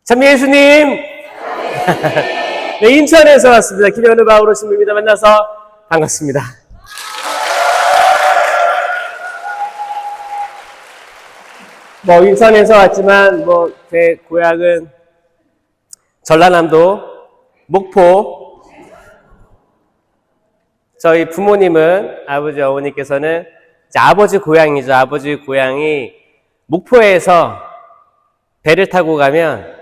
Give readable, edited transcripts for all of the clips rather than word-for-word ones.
참 예수님! 네, 인천에서 왔습니다. 김현우 바오로 신부입니다. 만나서 반갑습니다. 인천에서 왔지만, 제 고향은 전라남도, 목포. 저희 부모님은, 아버지, 어머니께서는 아버지 고향이죠. 아버지 고향이 목포에서 배를 타고 가면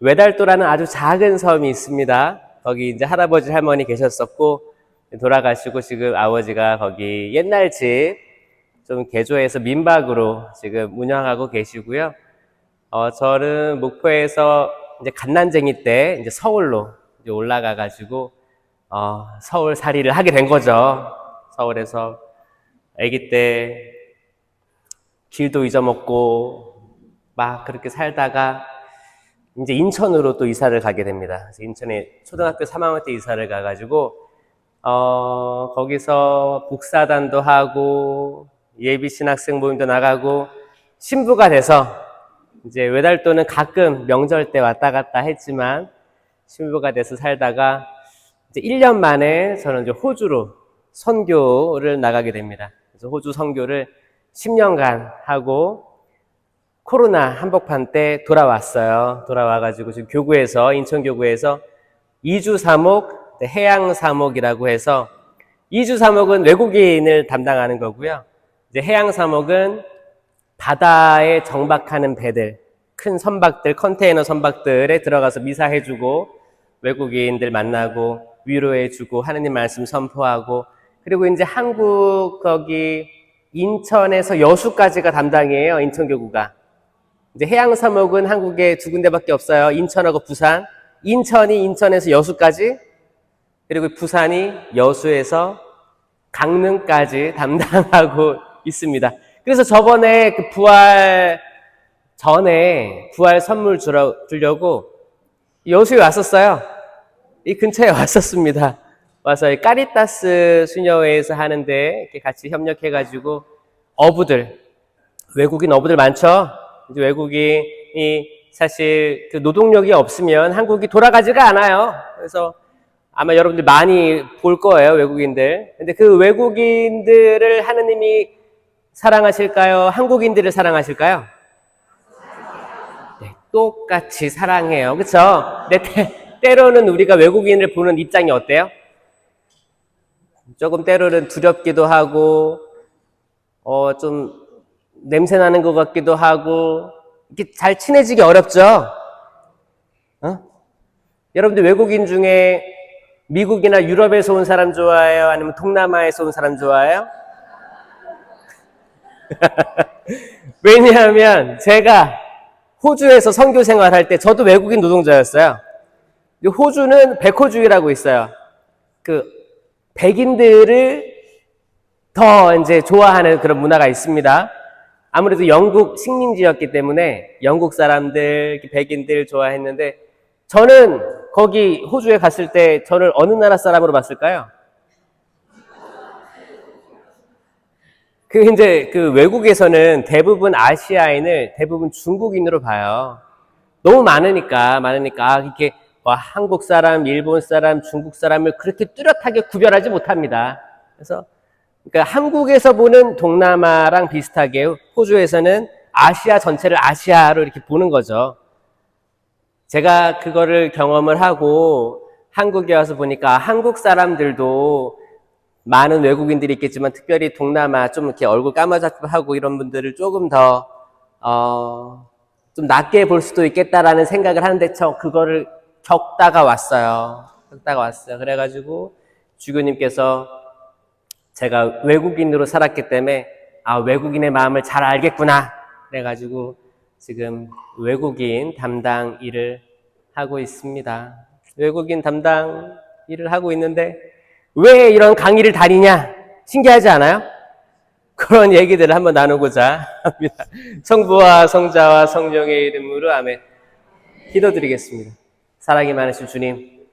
외달도라는 아주 작은 섬이 있습니다. 거기 이제 할아버지 할머니 계셨었고 돌아가시고 지금 아버지가 거기 옛날 집 좀 개조해서 민박으로 지금 운영하고 계시고요. 저는 목포에서 이제 갓난쟁이 때 이제 서울로 이제 올라가 가지고 서울 살이를 하게 된 거죠. 서울에서 아기 때 길도 잊어먹고 막 그렇게 살다가 이제 인천으로 또 이사를 가게 됩니다. 그래서 인천에 초등학교 3학년 때 이사를 가가지고 거기서 복사단도 하고 예비신학생 모임도 나가고 신부가 돼서 이제 외달도는 가끔 명절 때 왔다 갔다 했지만 신부가 돼서 살다가 이제 1년 만에 저는 이제 호주로 선교를 나가게 됩니다. 그래서 호주 선교를 10년간 하고 코로나 한복판 때 돌아왔어요. 돌아와가지고 지금 교구에서, 인천교구에서 2주 사목, 해양 사목이라고 해서 2주 사목은 외국인을 담당하는 거고요. 이제 해양 사목은 바다에 정박하는 배들, 큰 선박들, 컨테이너 선박들에 들어가서 미사해주고 외국인들 만나고 위로해주고 하느님 말씀 선포하고 그리고 이제 한국 거기 인천에서 여수까지가 담당이에요. 인천교구가. 이제 해양사목은 한국에 두 군데밖에 없어요. 인천하고 부산. 인천이 인천에서 여수까지, 그리고 부산이 여수에서 강릉까지 담당하고 있습니다. 그래서 저번에 그 부활 전에 부활 선물 주려고 여수에 왔었어요. 이 근처에 왔었습니다. 와서 까리따스 수녀회에서 하는데 이렇게 같이 협력해가지고 외국인 어부들 많죠? 이제 외국인이 사실 그 노동력이 없으면 한국이 돌아가지가 않아요. 그래서 아마 여러분들 많이 볼 거예요, 외국인들. 근데 그 외국인들을 하느님이 사랑하실까요? 한국인들을 사랑하실까요? 네, 똑같이 사랑해요. 그쵸? 때로는 우리가 외국인을 보는 입장이 어때요? 조금 때로는 두렵기도 하고, 좀 냄새나는 것 같기도 하고, 이렇게 잘 친해지기 어렵죠? 여러분들 외국인 중에 미국이나 유럽에서 온 사람 좋아해요? 아니면 동남아에서 온 사람 좋아해요? 왜냐하면 제가 호주에서 선교 생활할 때 저도 외국인 노동자였어요. 호주는 백호주의라고 있어요. 그 백인들을 더 이제 좋아하는 그런 문화가 있습니다. 아무래도 영국 식민지였기 때문에 영국 사람들, 백인들 좋아했는데 저는 거기 호주에 갔을 때 저를 어느 나라 사람으로 봤을까요? 그 외국에서는 대부분 아시아인을 대부분 중국인으로 봐요. 너무 많으니까 이렇게 한국 사람, 일본 사람, 중국 사람을 그렇게 뚜렷하게 구별하지 못합니다. 그래서 그러니까 한국에서 보는 동남아랑 비슷하게 호주에서는 아시아 전체를 아시아로 이렇게 보는 거죠. 제가 그거를 경험을 하고 한국에 와서 보니까 한국 사람들도 많은 외국인들이 있겠지만 특별히 동남아 좀 이렇게 얼굴 까마잡고 하고 이런 분들을 조금 더 좀 낮게 볼 수도 있겠다라는 생각을 하는데 저 그거를 겪다가 왔어요. 그래가지고 주교님께서 제가 외국인으로 살았기 때문에 외국인의 마음을 잘 알겠구나. 그래가지고 지금 외국인 담당 일을 하고 있습니다. 외국인 담당 일을 하고 있는데 왜 이런 강의를 다니냐? 신기하지 않아요? 그런 얘기들을 한번 나누고자 합니다. 성부와 성자와 성령의 이름으로 아멘. 기도드리겠습니다. 사랑이 많으신 주님,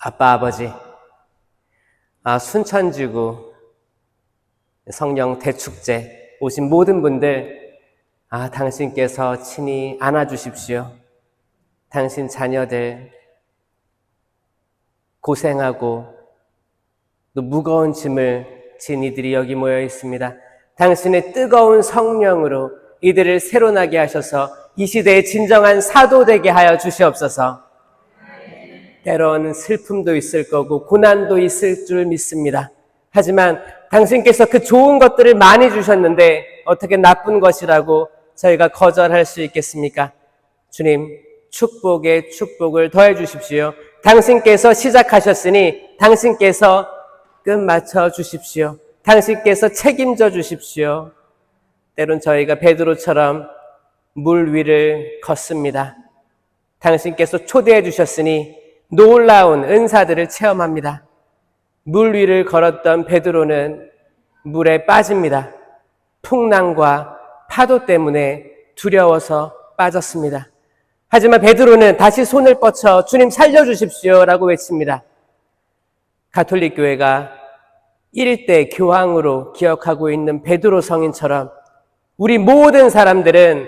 아빠 아버지, 순천지구 성령 대축제 오신 모든 분들 당신께서 친히 안아주십시오. 당신 자녀들 고생하고 또 무거운 짐을 진 이들이 여기 모여 있습니다. 당신의 뜨거운 성령으로 이들을 새로나게 하셔서 이 시대의 진정한 사도 되게 하여 주시옵소서. 때로는 슬픔도 있을 거고 고난도 있을 줄 믿습니다. 하지만 당신께서 그 좋은 것들을 많이 주셨는데 어떻게 나쁜 것이라고 저희가 거절할 수 있겠습니까? 주님, 축복에 축복을 더해 주십시오. 당신께서 시작하셨으니 당신께서 끝 맞춰 주십시오. 당신께서 책임져 주십시오. 때론 저희가 베드로처럼 물 위를 걷습니다. 당신께서 초대해 주셨으니 놀라운 은사들을 체험합니다. 물 위를 걸었던 베드로는 물에 빠집니다. 풍랑과 파도 때문에 두려워서 빠졌습니다. 하지만 베드로는 다시 손을 뻗쳐 주님 살려주십시오 라고 외칩니다. 가톨릭 교회가 1대 교황으로 기억하고 있는 베드로 성인처럼 우리 모든 사람들은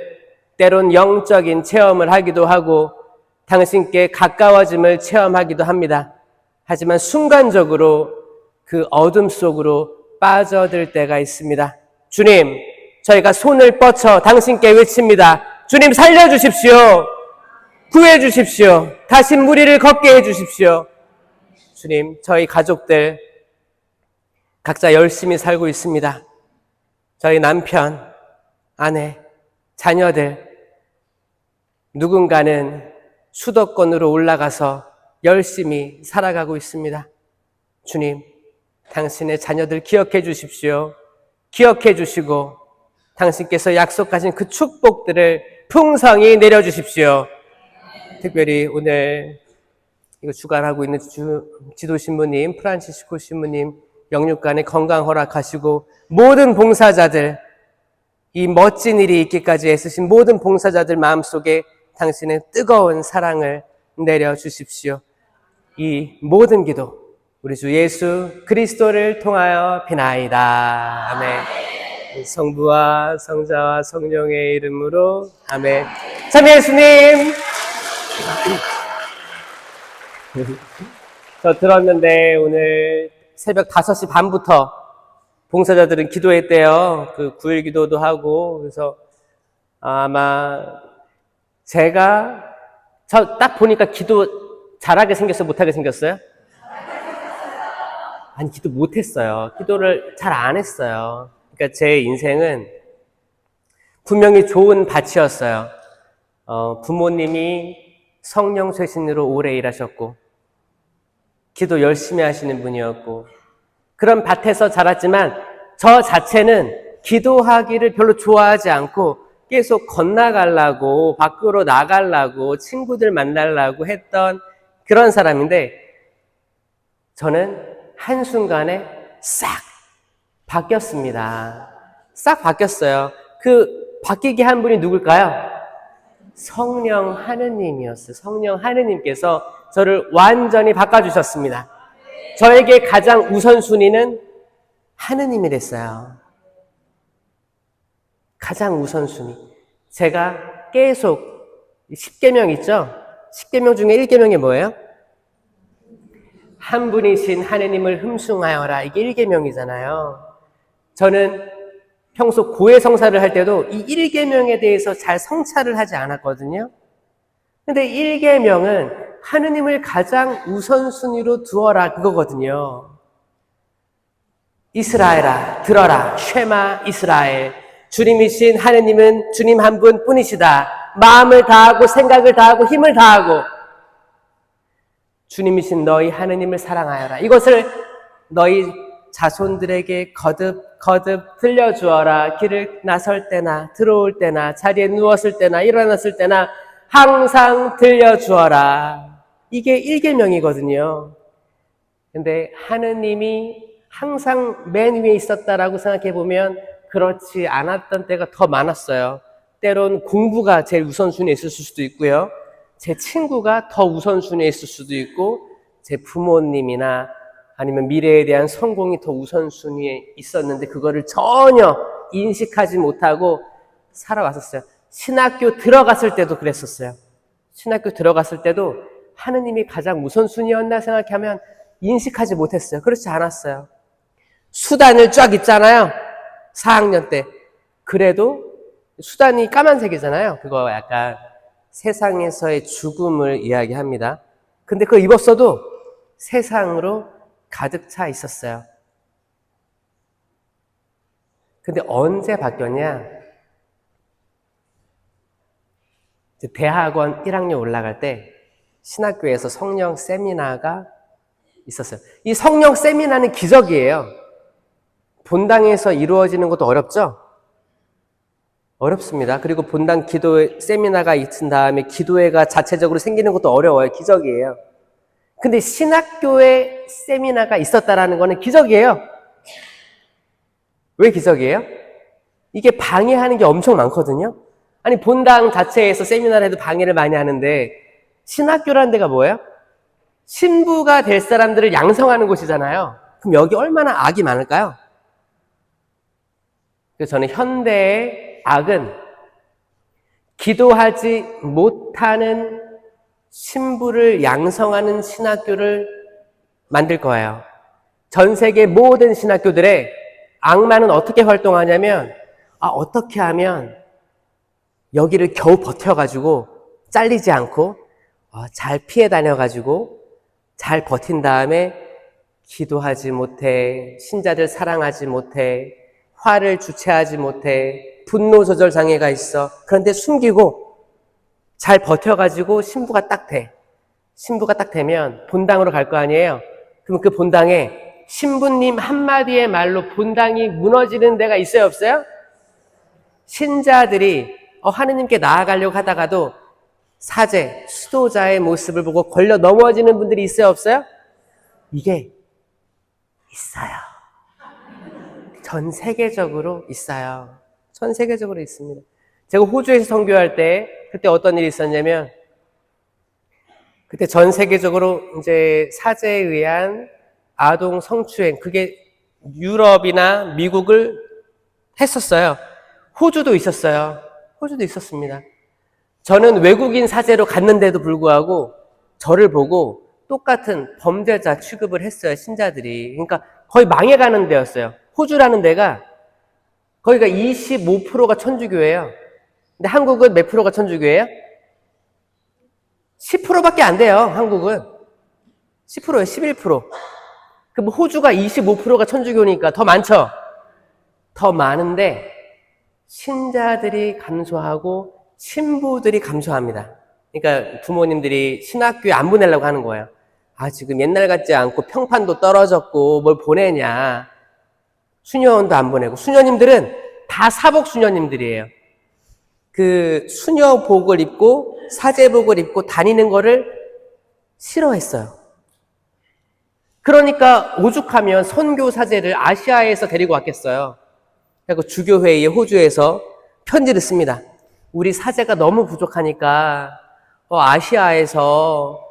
때론 영적인 체험을 하기도 하고 당신께 가까워짐을 체험하기도 합니다. 하지만 순간적으로 그 어둠 속으로 빠져들 때가 있습니다. 주님, 저희가 손을 뻗쳐 당신께 외칩니다. 주님 살려주십시오. 구해주십시오. 다시 무리를 걷게 해주십시오. 주님, 저희 가족들 각자 열심히 살고 있습니다. 저희 남편, 아내, 자녀들 누군가는 수도권으로 올라가서 열심히 살아가고 있습니다. 주님, 당신의 자녀들 기억해 주십시오. 기억해 주시고 당신께서 약속하신 그 축복들을 풍성히 내려주십시오. 특별히 오늘 이거 주관하고 있는 지도 신부님, 프란치스코 신부님 영육간에 건강 허락하시고 모든 봉사자들, 이 멋진 일이 있기까지 애쓰신 모든 봉사자들 마음속에 당신의 뜨거운 사랑을 내려주십시오. 이 모든 기도 우리 주 예수 그리스도를 통하여 비나이다. 아멘. 성부와 성자와 성령의 이름으로 아멘. 참 예수님. 저 들었는데 오늘 새벽 5시 반부터 봉사자들은 기도했대요. 그 9일 기도도 하고. 그래서 아마 제가 저 딱 보니까 기도 잘하게 생겼어요? 못하게 생겼어요? 아니, 기도 못했어요. 기도를 잘 안 했어요. 그러니까 제 인생은 분명히 좋은 밭이었어요. 부모님이 성령 쇄신으로 오래 일하셨고 기도 열심히 하시는 분이었고 그런 밭에서 자랐지만 저 자체는 기도하기를 별로 좋아하지 않고 계속 건너가려고 밖으로 나가려고 친구들 만나려고 했던 그런 사람인데 저는 한순간에 싹 바뀌었습니다. 싹 바뀌었어요. 그 바뀌게 한 분이 누굴까요? 성령 하느님이었어요. 성령 하느님께서 저를 완전히 바꿔주셨습니다. 저에게 가장 우선순위는 하느님이 됐어요. 가장 우선순위. 제가 계속 10계명 있죠? 10계명 중에 1계명이 뭐예요? 한 분이신 하느님을 흠숭하여라. 이게 1계명이잖아요. 저는 평소 고해성사를 할 때도 이 1계명에 대해서 잘 성찰을 하지 않았거든요. 근데 1계명은 하느님을 가장 우선순위로 두어라 그거거든요. 이스라엘아 들어라. 쉐마 이스라엘. 주님이신 하느님은 주님 한 분뿐이시다. 마음을 다하고 생각을 다하고 힘을 다하고 주님이신 너희 하느님을 사랑하여라. 이것을 너희 자손들에게 거듭 들려주어라. 길을 나설 때나 들어올 때나 자리에 누웠을 때나 일어났을 때나 항상 들려주어라. 이게 1계명이거든요. 근데 하느님이 항상 맨 위에 있었다라고 생각해 보면 그렇지 않았던 때가 더 많았어요. 때론 공부가 제일 우선순위에 있을 수도 있고요. 제 친구가 더 우선순위에 있을 수도 있고 제 부모님이나 아니면 미래에 대한 성공이 더 우선순위에 있었는데 그거를 전혀 인식하지 못하고 살아왔었어요. 신학교 들어갔을 때도 그랬었어요. 신학교 들어갔을 때도 하느님이 가장 우선순위였나 생각하면 인식하지 못했어요. 그렇지 않았어요. 수단을 쫙 있잖아요. 4학년 때. 그래도 수단이 까만색이잖아요. 그거 약간 세상에서의 죽음을 이야기합니다. 근데 그거 입었어도 세상으로 가득 차 있었어요. 근데 언제 바뀌었냐? 대학원 1학년 올라갈 때 신학교에서 성령 세미나가 있었어요. 이 성령 세미나는 기적이에요. 본당에서 이루어지는 것도 어렵죠? 어렵습니다. 그리고 본당 기도 세미나가 있은 다음에 기도회가 자체적으로 생기는 것도 어려워요. 기적이에요. 근데 신학교에 세미나가 있었다라는 거는 기적이에요. 왜 기적이에요? 이게 방해하는 게 엄청 많거든요. 아니 본당 자체에서 세미나를 해도 방해를 많이 하는데 신학교라는 데가 뭐예요? 신부가 될 사람들을 양성하는 곳이잖아요. 그럼 여기 얼마나 악이 많을까요? 그래서 저는 현대의 악은 기도하지 못하는 신부를 양성하는 신학교를 만들 거예요. 전 세계 모든 신학교들의 악마는 어떻게 활동하냐면 어떻게 하면 여기를 겨우 버텨가지고 잘리지 않고 잘 피해 다녀가지고 잘 버틴 다음에 기도하지 못해, 신자들 사랑하지 못해, 화를 주체하지 못해, 분노 조절 장애가 있어. 그런데 숨기고 잘 버텨가지고 신부가 딱 돼. 신부가 딱 되면 본당으로 갈 거 아니에요. 그럼 그 본당에 신부님 한마디의 말로 본당이 무너지는 데가 있어요, 없어요? 신자들이 하느님께 나아가려고 하다가도 사제, 수도자의 모습을 보고 걸려 넘어지는 분들이 있어요, 없어요? 이게 있어요. 전 세계적으로 있어요. 전 세계적으로 있습니다. 제가 호주에서 선교할 때 그때 어떤 일이 있었냐면 그때 전 세계적으로 이제 사제에 의한 아동 성추행 그게 유럽이나 미국을 했었어요. 호주도 있었어요. 호주도 있었습니다. 저는 외국인 사제로 갔는데도 불구하고 저를 보고 똑같은 범죄자 취급을 했어요. 신자들이. 그러니까 거의 망해가는 데였어요. 호주라는 데가 거기가 25%가 천주교예요. 근데 한국은 몇 프로가 천주교예요? 10%밖에 안 돼요. 한국은 10%예요. 11%. 그럼 호주가 25%가 천주교니까 더 많죠. 더 많은데 신자들이 감소하고 신부들이 감소합니다. 그러니까 부모님들이 신학교에 안 보내려고 하는 거예요. 지금 옛날 같지 않고 평판도 떨어졌고 뭘 보내냐. 수녀원도 안 보내고 수녀님들은 다 사복 수녀님들이에요. 그 수녀복을 입고 사제복을 입고 다니는 거를 싫어했어요. 그러니까 오죽하면 선교 사제를 아시아에서 데리고 왔겠어요. 그리고 주교회의 호주에서 편지를 씁니다. 우리 사제가 너무 부족하니까 아시아에서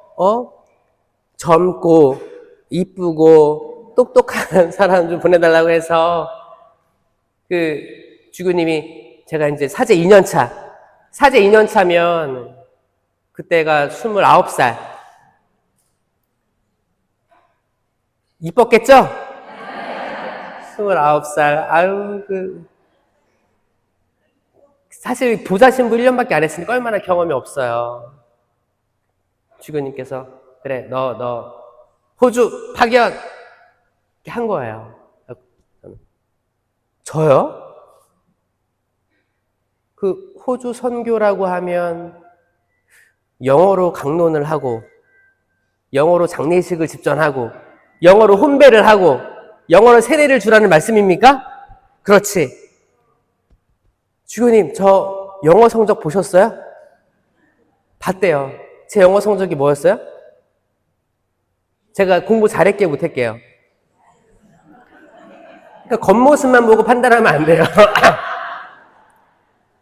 젊고 이쁘고 똑똑한 사람 좀 보내달라고 해서 그 주교님이 제가 이제 사제 2년차 사제 2년차면 그때가 29살 이뻤겠죠? 29살 사실 보좌 신부 1년밖에 안 했으니까 얼마나 경험이 없어요. 주교님께서 그래 너 호주 파견 이렇게 한 거예요. 저요? 그 호주 선교라고 하면 영어로 강론을 하고 영어로 장례식을 집전하고 영어로 혼배를 하고 영어로 세례를 주라는 말씀입니까? 그렇지. 주교님, 저 영어 성적 보셨어요? 봤대요. 제 영어 성적이 뭐였어요? 제가 공부 잘했게 못했게요. 그러니까 겉모습만 보고 판단하면 안 돼요.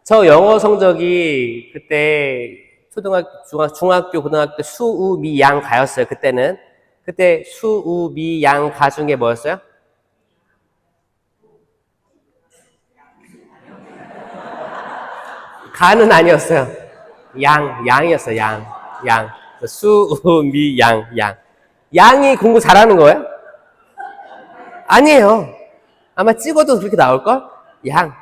저 영어 성적이 그때 초등학교, 중학교, 고등학교 수, 우, 미, 양, 가였어요. 그때는. 그때 수, 우, 미, 양, 가 중에 뭐였어요? 가는 아니었어요. 양이었어요. 양. 수, 미, 양. 양이 공부 잘하는 거예요? 아니에요. 아마 찍어도 그렇게 나올걸? 양.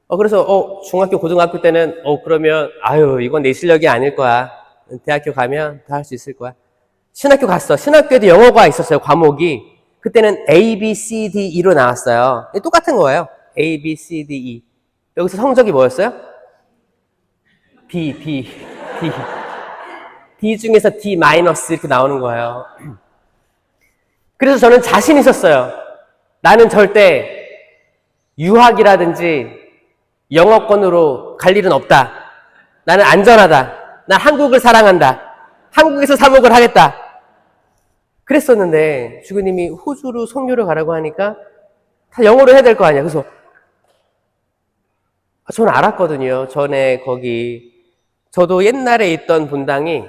그래서, 중학교, 고등학교 때는, 그러면, 이건 내 실력이 아닐 거야. 대학교 가면 다 할 수 있을 거야. 신학교 갔어. 신학교에도 영어가 있었어요, 과목이. 그때는 A, B, C, D, E로 나왔어요. 똑같은 거예요. A, B, C, D, E. 여기서 성적이 뭐였어요? D. D 중에서 D 마이너스 이렇게 나오는 거예요. 그래서 저는 자신 있었어요. 나는 절대 유학이라든지 영어권으로 갈 일은 없다. 나는 안전하다. 난 한국을 사랑한다. 한국에서 사목을 하겠다. 그랬었는데 주교님이 호주로 선교를 가라고 하니까 다 영어로 해야 될 거 아니야. 그래서 저는 알았거든요. 전에 거기 저도 옛날에 있던 분당이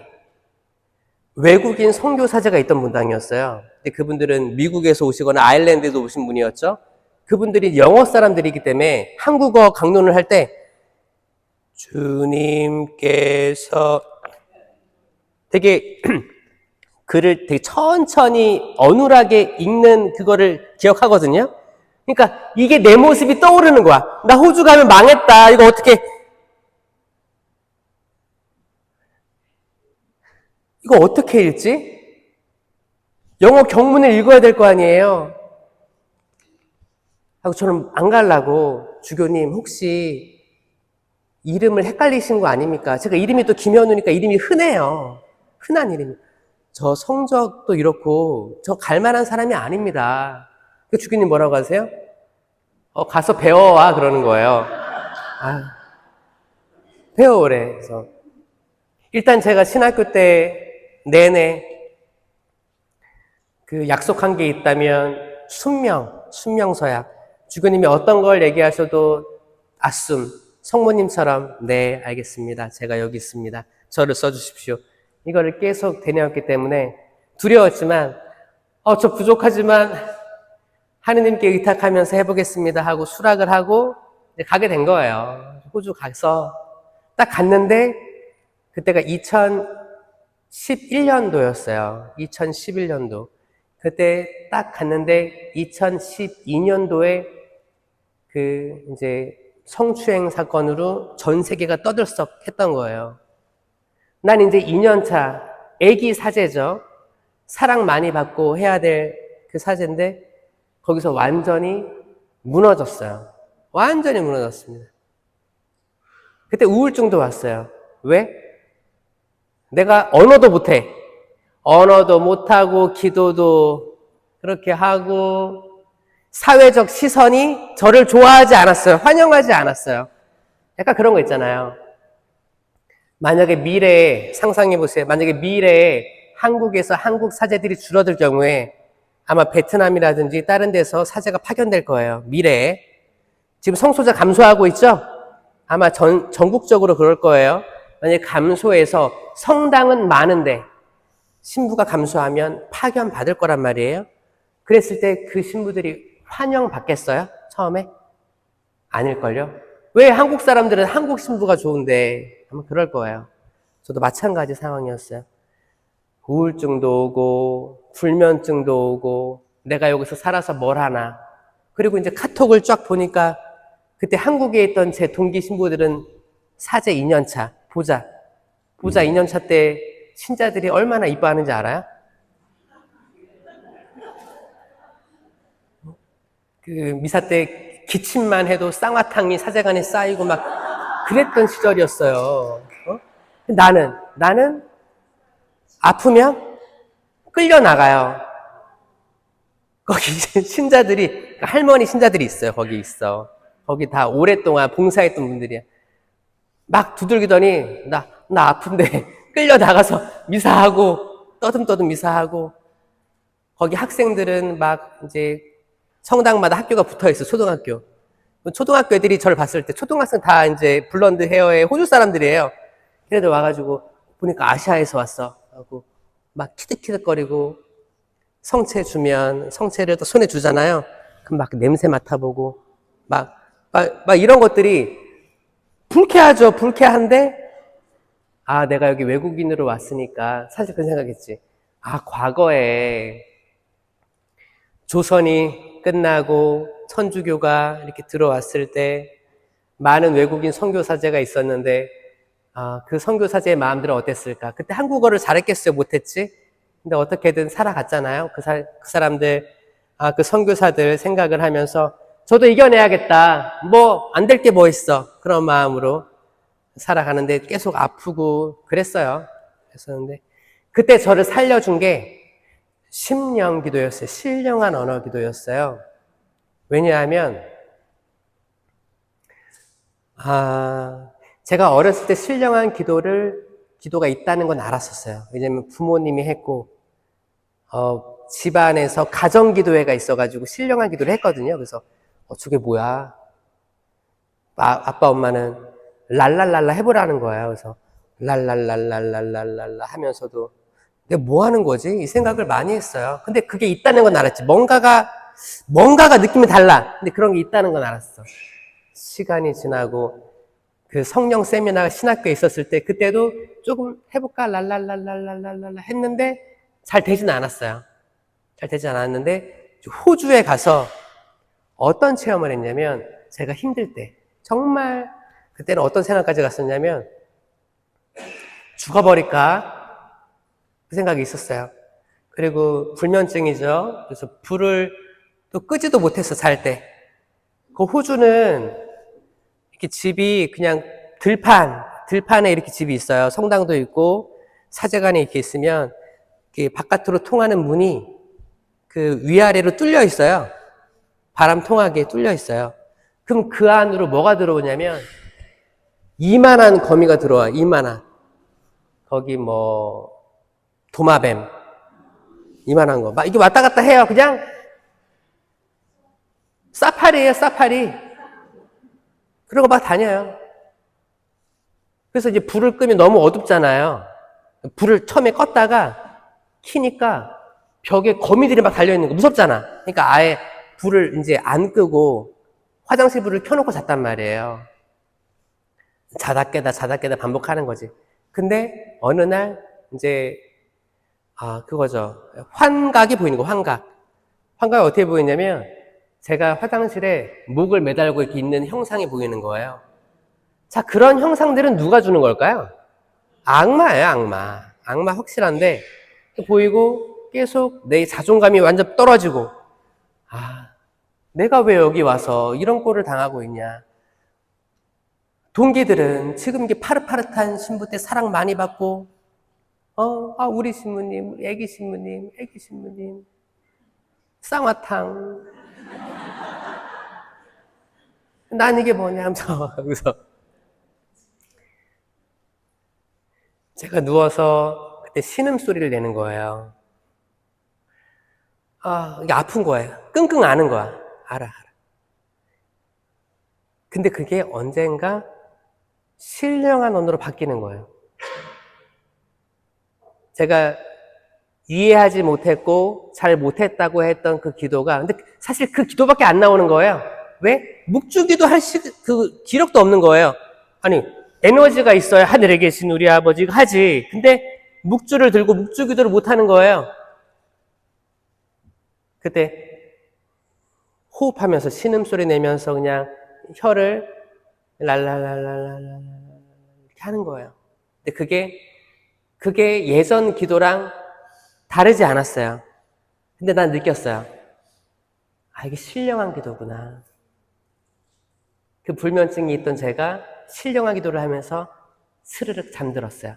외국인 선교사제가 있던 분당이었어요. 근데 그분들은 미국에서 오시거나 아일랜드에서 오신 분이었죠. 그분들이 영어 사람들이기 때문에 한국어 강론을 할 때 주님께서 되게 글을 되게 천천히 어눌하게 읽는 그거를 기억하거든요. 그러니까 이게 내 모습이 떠오르는 거야. 나 호주 가면 망했다. 이거 어떻게 읽지? 영어 경문을 읽어야 될 거 아니에요. 하고 저는 안 가려고 주교님 혹시 이름을 헷갈리신 거 아닙니까? 제가 이름이 또 김현우니까 이름이 흔해요. 흔한 이름이. 저 성적도 이렇고 저 갈 만한 사람이 아닙니다. 그 주교님 뭐라고 하세요? 가서 배워와 그러는 거예요. 배워오래. 그래서 일단 제가 신학교 때 내내 그 약속한 게 있다면 순명서약. 주교님이 어떤 걸 얘기하셔도 성모님처럼 네 알겠습니다. 제가 여기 있습니다. 저를 써주십시오. 이거를 계속 되뇌었기 때문에 두려웠지만 저 부족하지만 하느님께 의탁하면서 해보겠습니다 하고 수락을 하고 가게 된 거예요. 호주 가서 딱 갔는데 그때가 2011년도였어요. 2011년도. 그때 딱 갔는데 2012년도에 이제 성추행 사건으로 전 세계가 떠들썩 했던 거예요. 난 이제 2년차 애기 사제죠. 사랑 많이 받고 해야 될 그 사제인데 거기서 완전히 무너졌어요. 완전히 무너졌습니다. 그때 우울증도 왔어요. 왜? 내가 언어도 못해. 언어도 못하고 기도도 그렇게 하고 사회적 시선이 저를 좋아하지 않았어요. 환영하지 않았어요. 약간 그런 거 있잖아요. 만약에 미래에 상상해 보세요. 만약에 미래에 한국에서 한국 사제들이 줄어들 경우에 아마 베트남이라든지 다른 데서 사제가 파견될 거예요. 미래에. 지금 성소자 감소하고 있죠? 아마 전국적으로 그럴 거예요. 만약에 감소해서 성당은 많은데 신부가 감소하면 파견 받을 거란 말이에요. 그랬을 때 그 신부들이 환영받겠어요? 처음에? 아닐걸요? 왜 한국 사람들은 한국 신부가 좋은데 아마 그럴 거예요. 저도 마찬가지 상황이었어요. 우울증도 오고 불면증도 오고 내가 여기서 살아서 뭘 하나. 그리고 이제 카톡을 쫙 보니까 그때 한국에 있던 제 동기 신부들은 사제 2년차 보자 2년차 때 신자들이 얼마나 이뻐하는지 알아요? 그 미사 때 기침만 해도 쌍화탕이 사제간에 쌓이고 막 그랬던 시절이었어요. 나는 아프면 끌려 나가요. 거기 신자들이 할머니 신자들이 있어요. 거기 있어. 거기 다 오랫동안 봉사했던 분들이야. 막 두들기더니 나 아픈데 끌려 나가서 미사하고 떠듬떠듬 미사하고 거기 학생들은 막 이제 성당마다 학교가 붙어 있어. 초등학교 애들이 저를 봤을 때 초등학생 다 이제 블론드 헤어의 호주 사람들이에요. 걔네들 와가지고 보니까 아시아에서 왔어 하고 막 키득키득거리고 성채 주면 성채를 또 손에 주잖아요. 그럼 막 냄새 맡아보고 막 이런 것들이 불쾌하죠. 불쾌한데 아, 내가 여기 외국인으로 왔으니까 사실 그런 생각했지. 아, 과거에 조선이 끝나고 천주교가 이렇게 들어왔을 때 많은 외국인 선교사제가 있었는데 그 선교사제의 마음들은 어땠을까? 그때 한국어를 잘했겠어요? 못했지? 근데 어떻게든 살아갔잖아요. 그 사람들, 그 선교사들 생각을 하면서 저도 이겨내야겠다. 뭐 안 될 게 뭐 있어. 그런 마음으로 살아가는데 계속 아프고 그랬어요. 그랬었는데 그때 저를 살려준 게 심령 기도였어요. 신령한 언어 기도였어요. 왜냐하면 제가 어렸을 때 신령한 기도가 있다는 건 알았었어요. 왜냐하면 부모님이 했고 집안에서 가정기도회가 있어가지고 신령한 기도를 했거든요. 그래서 저게 뭐야? 아빠 엄마는 랄랄랄라 해보라는 거예요. 그래서 랄랄랄랄랄랄랄라 하면서도 내가 뭐 하는 거지? 이 생각을 많이 했어요. 근데 그게 있다는 건 알았지. 뭔가가 느낌이 달라. 근데 그런 게 있다는 건 알았어. 시간이 지나고 그 성령 세미나 신학교에 있었을 때 그때도 조금 해볼까 랄랄랄랄랄랄라 했는데 잘 되진 않았어요. 잘 되지 않았는데 호주에 가서 어떤 체험을 했냐면 제가 힘들 때 정말 그때는 어떤 생각까지 갔었냐면 죽어버릴까 그 생각이 있었어요. 그리고 불면증이죠. 그래서 불을 또 끄지도 못했어 잘 때. 그 호주는 이렇게 집이 그냥 들판에 이렇게 집이 있어요. 성당도 있고 사제관이 이렇게 있으면 이렇게 바깥으로 통하는 문이 그 위아래로 뚫려 있어요. 바람 통하게 뚫려 있어요. 그럼 그 안으로 뭐가 들어오냐면 이만한 거미가 들어와. 이만한. 거기 뭐 도마뱀 이만한 거. 막 이게 왔다 갔다 해요. 그냥 사파리예요. 사파리. 그러고 막 다녀요. 그래서 이제 불을 끄면 너무 어둡잖아요. 불을 처음에 껐다가 키니까 벽에 거미들이 막 달려있는 거 무섭잖아. 그러니까 아예 불을 이제 안 끄고 화장실 불을 켜놓고 잤단 말이에요. 자다 깨다 반복하는 거지. 근데 어느 날 이제 그거죠. 환각이 보이는 거, 환각. 환각이 어떻게 보이냐면 제가 화장실에 목을 매달고 이렇게 있는 형상이 보이는 거예요. 자, 그런 형상들은 누가 주는 걸까요? 악마예요, 악마. 악마 확실한데 보이고 계속 내 자존감이 완전 떨어지고 내가 왜 여기 와서 이런 꼴을 당하고 있냐. 동기들은 지금 이게 파릇파릇한 신부 때 사랑 많이 받고 우리 신부님, 애기 신부님 쌍화탕 난 이게 뭐냐 하면서 그래서 제가 누워서 그때 신음소리를 내는 거예요. 이게 아픈 거예요. 끙끙 앓는 거야. 알아. 근데 그게 언젠가 신령한 언어로 바뀌는 거예요. 제가 이해하지 못했고 잘 못했다고 했던 그 기도가 근데 사실 그 기도밖에 안 나오는 거예요. 왜? 묵주기도 할 그 기력도 없는 거예요. 아니 에너지가 있어야 하늘에 계신 우리 아버지가 하지. 근데 묵주를 들고 묵주기도를 못하는 거예요. 그때 호흡하면서 신음소리 내면서 그냥 혀를 랄랄랄랄랄랄 이렇게 하는 거예요. 근데 그게 예전 기도랑 다르지 않았어요. 근데 난 느꼈어요. 이게 신령한 기도구나. 그 불면증이 있던 제가 신령한 기도를 하면서 스르륵 잠들었어요.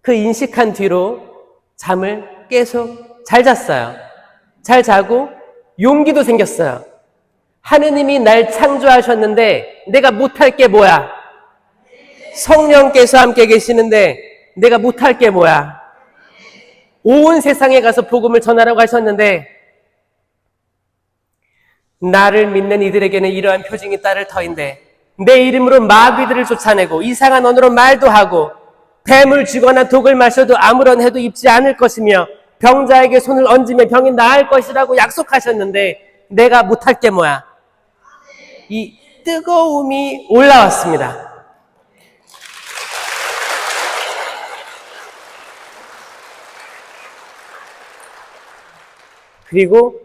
그 인식한 뒤로 잠을 계속 잘 잤어요. 잘 자고 용기도 생겼어요. 하느님이 날 창조하셨는데 내가 못할 게 뭐야? 성령께서 함께 계시는데 내가 못할 게 뭐야? 온 세상에 가서 복음을 전하라고 하셨는데 나를 믿는 이들에게는 이러한 표징이 따를 터인데 내 이름으로 마귀들을 쫓아내고 이상한 언어로 말도 하고 뱀을 쥐거나 독을 마셔도 아무런 해도 입지 않을 것이며 병자에게 손을 얹으면 병이 나을 것이라고 약속하셨는데 내가 못할 게 뭐야? 이 뜨거움이 올라왔습니다. 그리고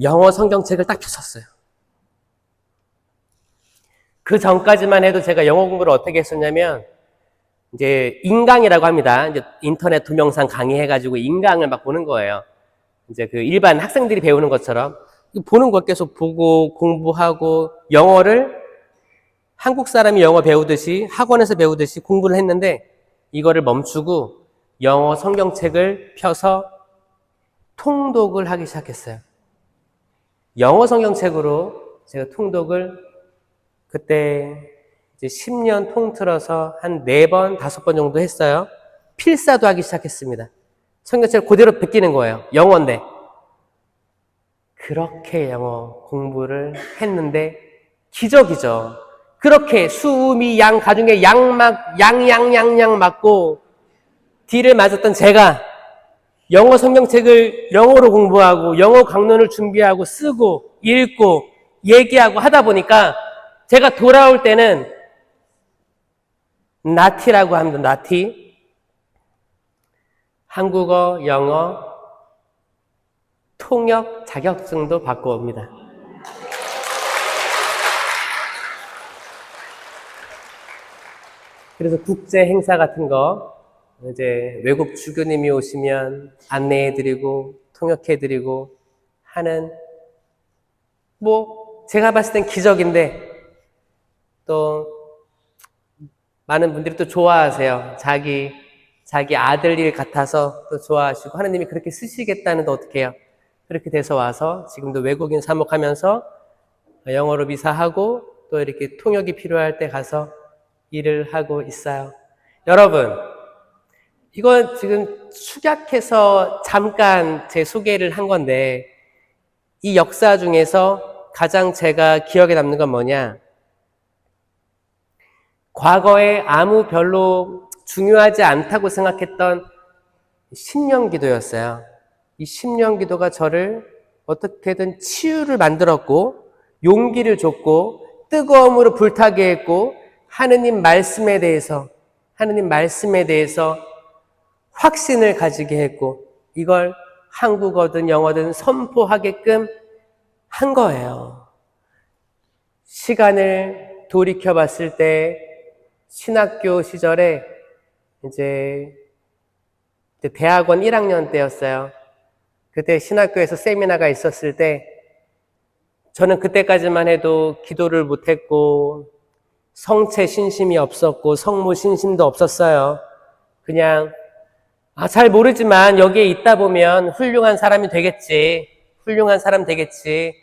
영어 성경책을 딱 펴셨어요. 그 전까지만 해도 제가 영어 공부를 어떻게 했었냐면, 이제 인강이라고 합니다. 이제 인터넷 동영상 강의해가지고 인강을 막 보는 거예요. 이제 그 일반 학생들이 배우는 것처럼 보는 걸 계속 보고 공부하고 영어를 한국 사람이 영어 배우듯이 학원에서 배우듯이 공부를 했는데 이거를 멈추고 영어 성경책을 펴서 통독을 하기 시작했어요. 영어 성경책으로 제가 통독을 그때 이제 10년 통틀어서 한 4번, 5번 정도 했어요. 필사도 하기 시작했습니다. 성경책을 그대로 베끼는 거예요. 영어인데. 그렇게 영어 공부를 했는데 기적이죠. 그렇게 수미 양 가중에 양양양양 맞고 D를 맞았던 제가 영어 성경책을 영어로 공부하고 영어 강론을 준비하고 쓰고 읽고 얘기하고 하다 보니까 제가 돌아올 때는 나티라고 합니다. 나티. 한국어, 영어, 통역 자격증도 받고 옵니다. 그래서 국제 행사 같은 거 이제 외국 주교님이 오시면 안내해드리고 통역해드리고 하는 뭐 제가 봤을 땐 기적인데 또 많은 분들이 또 좋아하세요. 자기 아들 일 같아서 또 좋아하시고 하나님이 그렇게 쓰시겠다는데 어떡해요. 그렇게 돼서 와서 지금도 외국인 사목하면서 영어로 미사하고 또 이렇게 통역이 필요할 때 가서 일을 하고 있어요. 여러분, 이건 지금 축약해서 잠깐 제 소개를 한 건데 이 역사 중에서 가장 제가 기억에 남는 건 뭐냐? 과거에 아무 별로 중요하지 않다고 생각했던 신령기도였어요. 이 신령기도가 저를 어떻게든 치유를 만들었고 용기를 줬고 뜨거움으로 불타게 했고 하느님 말씀에 대해서 확신을 가지게 했고 이걸 한국어든 영어든 선포하게끔 한 거예요. 시간을 돌이켜 봤을 때 신학교 시절에 이제 대학원 1학년 때였어요. 그때 신학교에서 세미나가 있었을 때 저는 그때까지만 해도 기도를 못했고 성체 신심이 없었고 성모 신심도 없었어요. 그냥 잘 모르지만 여기에 있다 보면 훌륭한 사람이 되겠지. 훌륭한 사람 되겠지.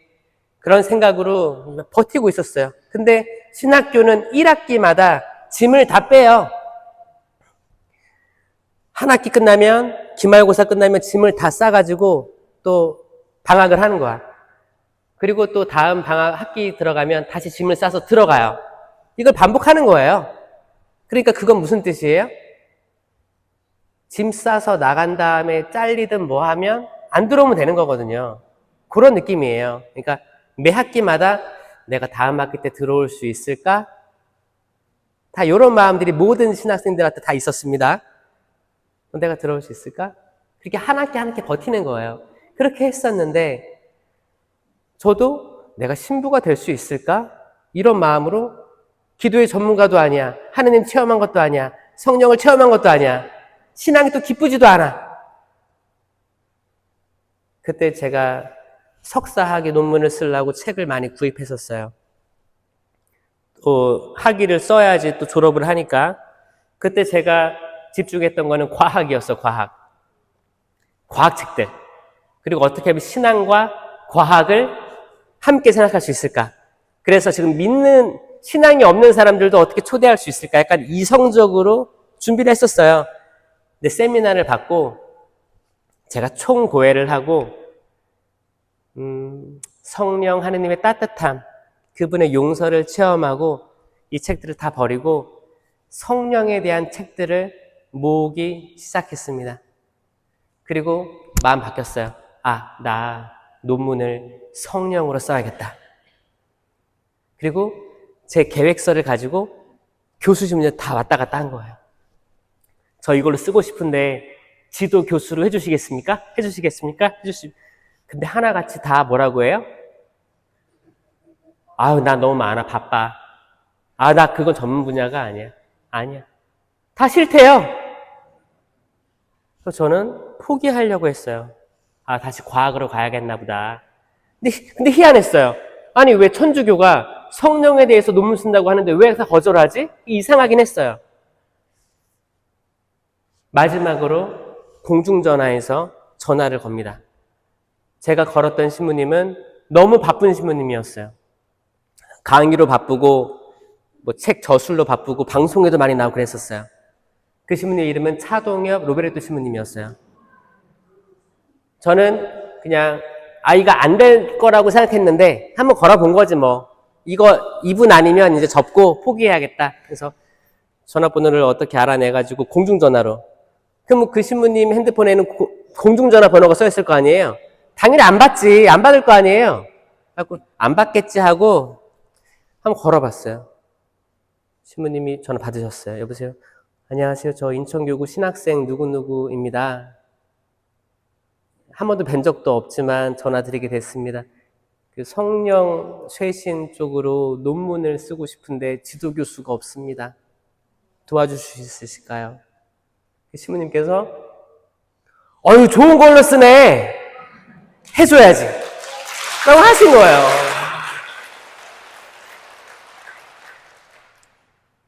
그런 생각으로 버티고 있었어요. 근데 신학교는 1학기마다 짐을 다 빼요. 한 학기 끝나면 기말고사 끝나면 짐을 다 싸가지고 또 방학을 하는 거야. 그리고 또 다음 방학 학기 들어가면 다시 짐을 싸서 들어가요. 이걸 반복하는 거예요. 그러니까 그건 무슨 뜻이에요? 짐 싸서 나간 다음에 잘리든 뭐 하면 안 들어오면 되는 거거든요. 그런 느낌이에요. 그러니까 매 학기마다 내가 다음 학기 때 들어올 수 있을까? 다 이런 마음들이 모든 신학생들한테 다 있었습니다. 내가 들어올 수 있을까? 그렇게 한 학기 한 학기 버티는 거예요. 그렇게 했었는데 저도 내가 신부가 될 수 있을까? 이런 마음으로 기도의 전문가도 아니야. 하느님 체험한 것도 아니야. 성령을 체험한 것도 아니야. 신앙이 또 기쁘지도 않아. 그때 제가 석사학위 논문을 쓰려고 책을 많이 구입했었어요. 또 학위를 써야지 또 졸업을 하니까 그때 제가 집중했던 거는 과학이었어. 과학책들. 그리고 어떻게 하면 신앙과 과학을 함께 생각할 수 있을까? 그래서 지금 믿는 신앙이 없는 사람들도 어떻게 초대할 수 있을까? 약간 이성적으로 준비를 했었어요. 근데 세미나를 받고 제가 총고회를 하고 성령 하느님의 따뜻함, 그분의 용서를 체험하고 이 책들을 다 버리고 성령에 대한 책들을 모으기 시작했습니다. 그리고 마음 바뀌었어요. 나 논문을 성령으로 써야겠다. 그리고 제 계획서를 가지고 교수실에 다 왔다 갔다 한 거예요. 저 이걸로 쓰고 싶은데 지도 교수로 해주시겠습니까? 해주시겠습니까? 근데 하나같이 다 뭐라고 해요? 아유, 나 너무 많아, 바빠. 아, 나 그건 전문 분야가 아니야. 아니야. 다 싫대요. 그래서 저는 포기하려고 했어요. 아, 다시 과학으로 가야겠나 보다. 근데 희한했어요. 아니, 왜 천주교가 성령에 대해서 논문 쓴다고 하는데 왜 다 거절하지? 이상하긴 했어요. 마지막으로 공중전화에서 전화를 겁니다. 제가 걸었던 신부님은 너무 바쁜 신부님이었어요. 강의로 바쁘고 뭐 책 저술로 바쁘고 방송에도 많이 나오고 그랬었어요. 그 신부님 이름은 차동엽 로베르토 신부님이었어요. 저는 그냥 이가 안 될 거라고 생각했는데 한번 걸어본 거지 뭐. 이분 아니면 이제 접고 포기해야겠다. 그래서 전화번호를 어떻게 알아내가지고 공중전화로. 그럼 그 신부님 핸드폰에는 공중전화 번호가 써있을 거 아니에요. 당연히 안 받지. 안 받을 거 아니에요. 안 받겠지 하고 한번 걸어봤어요. 신부님이 전화 받으셨어요. 여보세요? 안녕하세요. 저 인천교구 신학생 누구누구입니다. 한 번도 뵌 적도 없지만 전화 드리게 됐습니다. 그 성령 쇄신 쪽으로 논문을 쓰고 싶은데 지도교수가 없습니다. 도와주실 수 있을까요? 신부님께서 어휴 좋은 걸로 쓰네. 해줘야지. 라고 하신 거예요.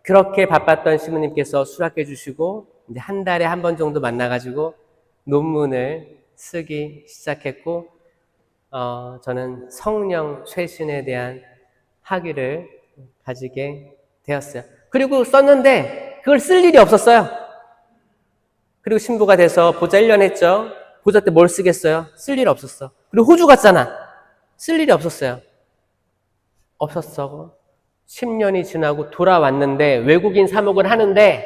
그렇게 바빴던 신부님께서 수락해 주시고 이제 한 달에 한 번 정도 만나가지고 논문을 쓰기 시작했고 저는 성령 쇄신에 대한 학위를 가지게 되었어요. 그리고 썼는데 그걸 쓸 일이 없었어요. 그리고 신부가 돼서 보자 1년 했죠. 보자 때 뭘 쓰겠어요? 쓸 일 없었어. 그리고 호주 갔잖아. 쓸 일이 없었어요. 없었어. 10년이 지나고 돌아왔는데 외국인 사목을 하는데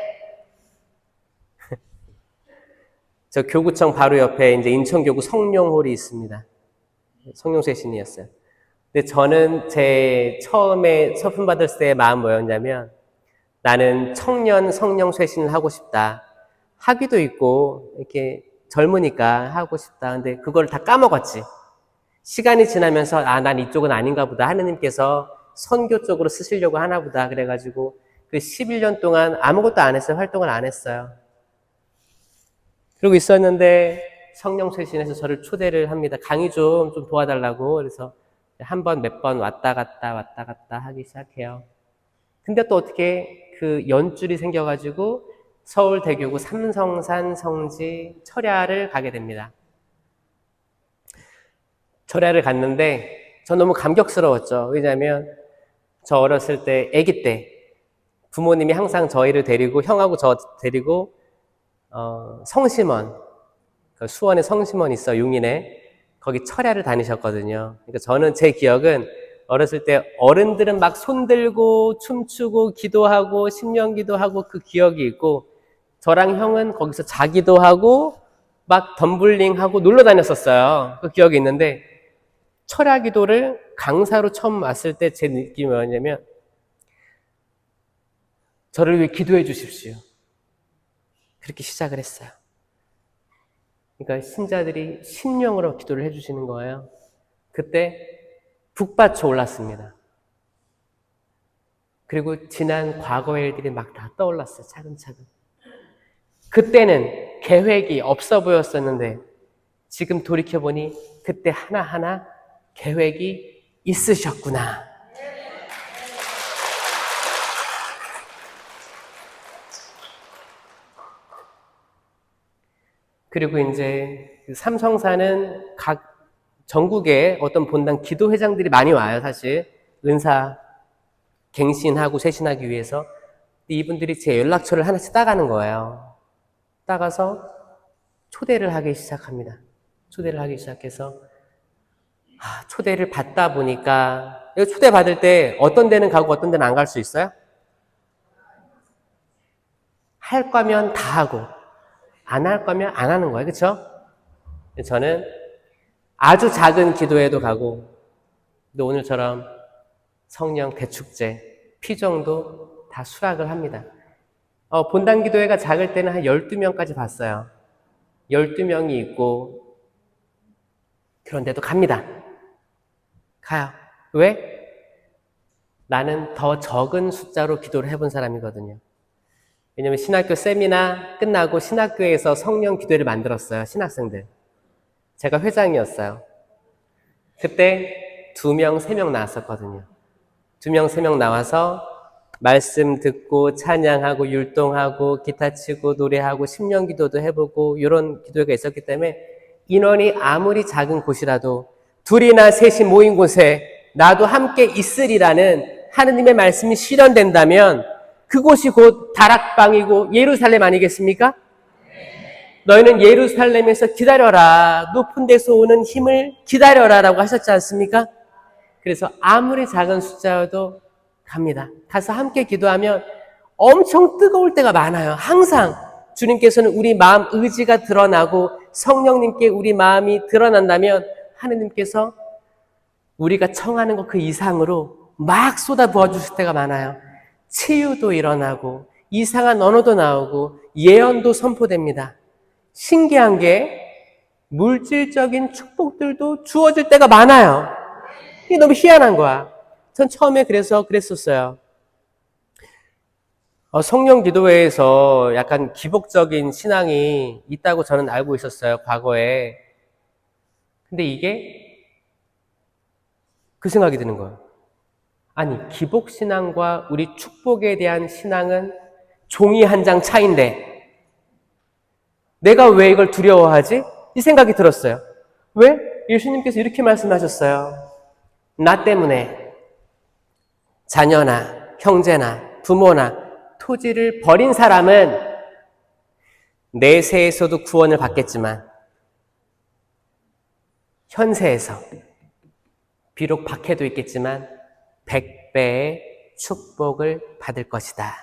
저 교구청 바로 옆에 이제 인천교구 성령홀이 있습니다. 성령쇄신이었어요. 근데 저는 제 처음에 서품 받을 때의 마음 뭐였냐면 나는 청년 성령쇄신을 하고 싶다. 학위도 있고 이렇게 젊으니까 하고 싶다. 근데 그걸 다 까먹었지. 시간이 지나면서 난 이쪽은 아닌가 보다. 하느님께서 선교 쪽으로 쓰시려고 하나 보다. 그래가지고 그 11년 동안 아무것도 안 했어요. 활동을 안 했어요. 그러고 있었는데 성령쇄신에서 저를 초대를 합니다. 강의 좀 도와달라고. 그래서 한 번, 몇 번 왔다 갔다 하기 시작해요. 근데 또 어떻게 그 연줄이 생겨가지고 서울대교구 삼성산 성지 철야를 가게 됩니다. 철야를 갔는데 저 너무 감격스러웠죠. 왜냐하면 저 어렸을 때, 아기 때 부모님이 항상 저희를 데리고 형하고 저 데리고 성심원, 수원에 성심원 있어 용인에 거기 철야를 다니셨거든요. 그러니까 저는 제 기억은 어렸을 때 어른들은 막 손들고 춤추고 기도하고 신령기도 하고 그 기억이 있고 저랑 형은 거기서 자기도 하고 막 덤블링하고 놀러 다녔었어요. 그 기억이 있는데 철야 기도를 강사로 처음 왔을 때 제 느낌이 뭐였냐면 저를 위해 기도해 주십시오. 그렇게 시작을 했어요. 그러니까 신자들이 심령으로 기도를 해 주시는 거예요. 그때 북받쳐 올랐습니다. 그리고 지난 과거의 일들이 막 다 떠올랐어요. 차근차근. 그때는 계획이 없어 보였었는데 지금 돌이켜보니 그때 하나하나 계획이 있으셨구나. 그리고 이제 삼성사는 각 전국에 어떤 본당 기도회장들이 많이 와요, 사실. 은사 갱신하고 쇄신하기 위해서. 이분들이 제 연락처를 하나씩 따가는 거예요. 따가서 초대를 하기 시작합니다. 초대를 하기 시작해서 초대를 받다 보니까 초대 받을 때 어떤 데는 가고 어떤 데는 안 갈 수 있어요? 할 거면 다 하고 안 할 거면 안 하는 거예요. 그렇죠? 저는 아주 작은 기도회도 가고 또 오늘처럼 성령 대축제 피정도 다 수락을 합니다. 본당 기도회가 작을 때는 한 12명까지 봤어요. 12명이 있고, 그런데도 갑니다. 가요. 왜? 나는 더 적은 숫자로 기도를 해본 사람이거든요. 왜냐면 신학교 세미나 끝나고 신학교에서 성령 기도회를 만들었어요. 신학생들. 제가 회장이었어요. 그때 2명, 3명 나왔었거든요. 2명, 3명 나와서 말씀 듣고 찬양하고 율동하고 기타 치고 노래하고 심령 기도도 해보고 이런 기도회가 있었기 때문에 인원이 아무리 작은 곳이라도 2이나 3이 모인 곳에 나도 함께 있으리라는 하느님의 말씀이 실현된다면 그곳이 곧 다락방이고 예루살렘 아니겠습니까? 너희는 예루살렘에서 기다려라. 높은 데서 오는 힘을 기다려라 라고 하셨지 않습니까? 그래서 아무리 작은 숫자여도 갑니다. 가서 함께 기도하면 엄청 뜨거울 때가 많아요. 항상 주님께서는 우리 마음 의지가 드러나고 성령님께 우리 마음이 드러난다면 하느님께서 우리가 청하는 것 그 이상으로 막 쏟아 부어주실 때가 많아요. 치유도 일어나고 이상한 언어도 나오고 예언도 선포됩니다. 신기한 게 물질적인 축복들도 주어질 때가 많아요. 이게 너무 희한한 거야. 전 처음에 그래서 그랬었어요. 성령 기도회에서 약간 기복적인 신앙이 있다고 저는 알고 있었어요, 과거에. 근데 이게 그 생각이 드는 거예요. 아니, 기복신앙과 우리 축복에 대한 신앙은 종이 한 장 차이인데 내가 왜 이걸 두려워하지? 이 생각이 들었어요. 왜? 예수님께서 이렇게 말씀하셨어요. 나 때문에 자녀나 형제나 부모나 토지를 버린 사람은 내세에서도 구원을 받겠지만 현세에서 비록 박해도 있겠지만 100배의 축복을 받을 것이다.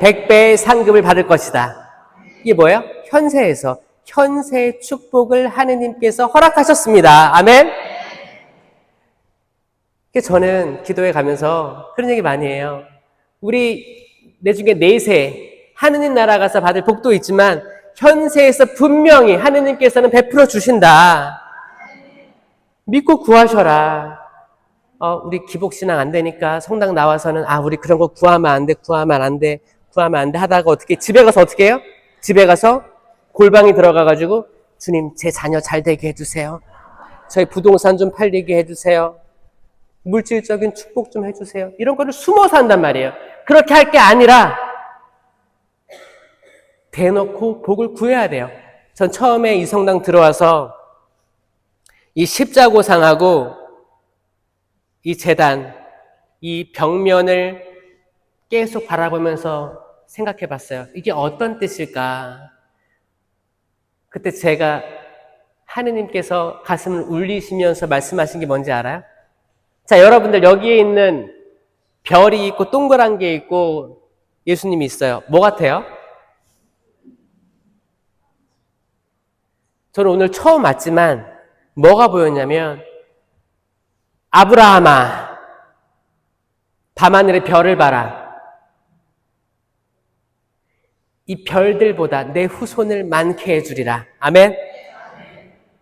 100배의 상급을 받을 것이다. 이게 뭐예요? 현세에서 현세의 축복을 하느님께서 허락하셨습니다. 아멘? 저는 기도에 가면서 그런 얘기 많이 해요. 우리 내중에 내세 하느님 나라 가서 받을 복도 있지만 현세에서 분명히 하느님께서는 베풀어 주신다. 믿고 구하셔라. 우리 기복신앙 안 되니까 성당 나와서는 우리 그런 거 구하면 안 돼 하다가 어떻게 집에 가서 어떻게 해요? 집에 가서 골방에 들어가가지고 주님 제 자녀 잘 되게 해주세요. 저희 부동산 좀 팔리게 해주세요. 물질적인 축복 좀 해주세요. 이런 거를 숨어서 한단 말이에요. 그렇게 할 게 아니라 대놓고 복을 구해야 돼요. 전 처음에 이 성당 들어와서 이 십자고상하고 이 제단, 이 벽면을 계속 바라보면서 생각해 봤어요. 이게 어떤 뜻일까? 그때 제가 하느님께서 가슴을 울리시면서 말씀하신 게 뭔지 알아요? 자, 여러분들 여기에 있는 별이 있고 동그란 게 있고 예수님이 있어요. 뭐 같아요? 저는 오늘 처음 왔지만 뭐가 보였냐면 아브라함아 밤하늘의 별을 봐라. 이 별들보다 내 후손을 많게 해주리라. 아멘.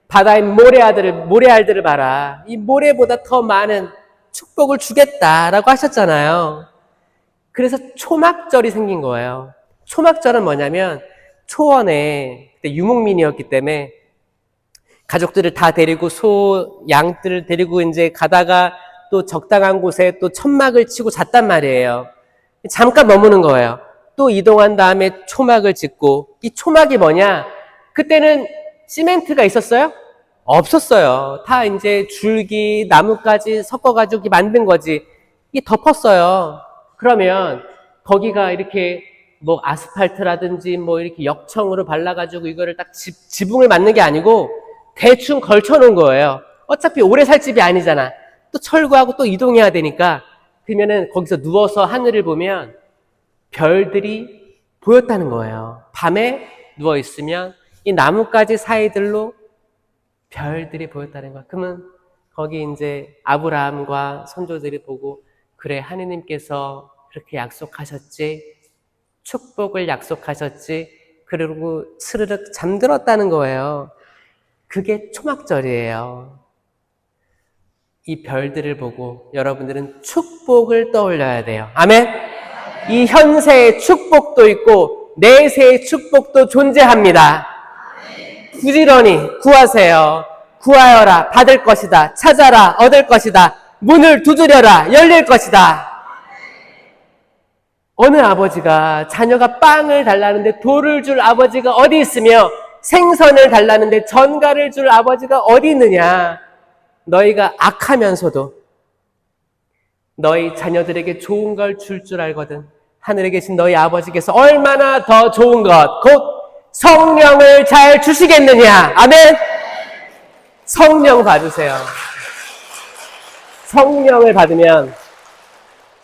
바다의 모래알들을 봐라. 이 모래보다 더 많은 축복을 주겠다라고 하셨잖아요. 그래서 초막절이 생긴 거예요. 초막절은 뭐냐면 초원에 그때 유목민이었기 때문에 가족들을 다 데리고 양들을 데리고 이제 가다가 또 적당한 곳에 또 천막을 치고 잤단 말이에요. 잠깐 머무는 거예요. 또 이동한 다음에 초막을 짓고, 이 초막이 뭐냐? 그때는 시멘트가 있었어요? 없었어요. 다 이제 줄기, 나뭇가지 섞어가지고 만든 거지. 이게 덮었어요. 그러면 거기가 이렇게 뭐 아스팔트라든지 뭐 이렇게 역청으로 발라가지고 이거를 딱 지붕을 만든 게 아니고 대충 걸쳐놓은 거예요. 어차피 오래 살 집이 아니잖아. 또 철거하고 또 이동해야 되니까. 그러면은 거기서 누워서 하늘을 보면 별들이 보였다는 거예요. 밤에 누워있으면 이 나뭇가지 사이들로 별들이 보였다는 거야. 그러면 거기 이제 아브라함과 선조들이 보고, 그래, 하느님께서 그렇게 약속하셨지. 축복을 약속하셨지. 그리고 스르륵 잠들었다는 거예요. 그게 초막절이에요. 이 별들을 보고 여러분들은 축복을 떠올려야 돼요. 아멘? 이 현세의 축복도 있고 내세의 축복도 존재합니다. 부지런히 구하세요. 구하여라 받을 것이다. 찾아라 얻을 것이다. 문을 두드려라 열릴 것이다. 어느 아버지가 자녀가 빵을 달라는데 돌을 줄 아버지가 어디 있으며 생선을 달라는데 전갈을 줄 아버지가 어디 있느냐. 너희가 악하면서도 너희 자녀들에게 좋은 걸 줄 알거든. 하늘에 계신 너희 아버지께서 얼마나 더 좋은 것, 곧 성령을 잘 주시겠느냐. 아멘. 성령 받으세요.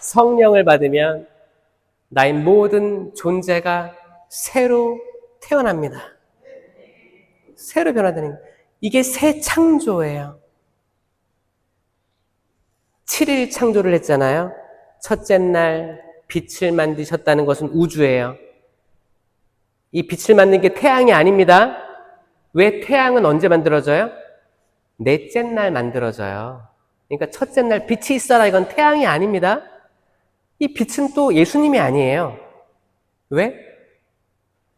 성령을 받으면 나의 모든 존재가 새로 태어납니다. 새로 변화되는 거예요. 이게 새 창조예요. 7일 창조를 했잖아요. 첫째 날 빛을 만드셨다는 것은 우주예요. 이 빛을 만든 게 태양이 아닙니다. 왜 태양은 언제 만들어져요? 넷째 날 만들어져요. 그러니까 첫째 날 빛이 있어라 이건 태양이 아닙니다. 이 빛은 또 예수님이 아니에요. 왜?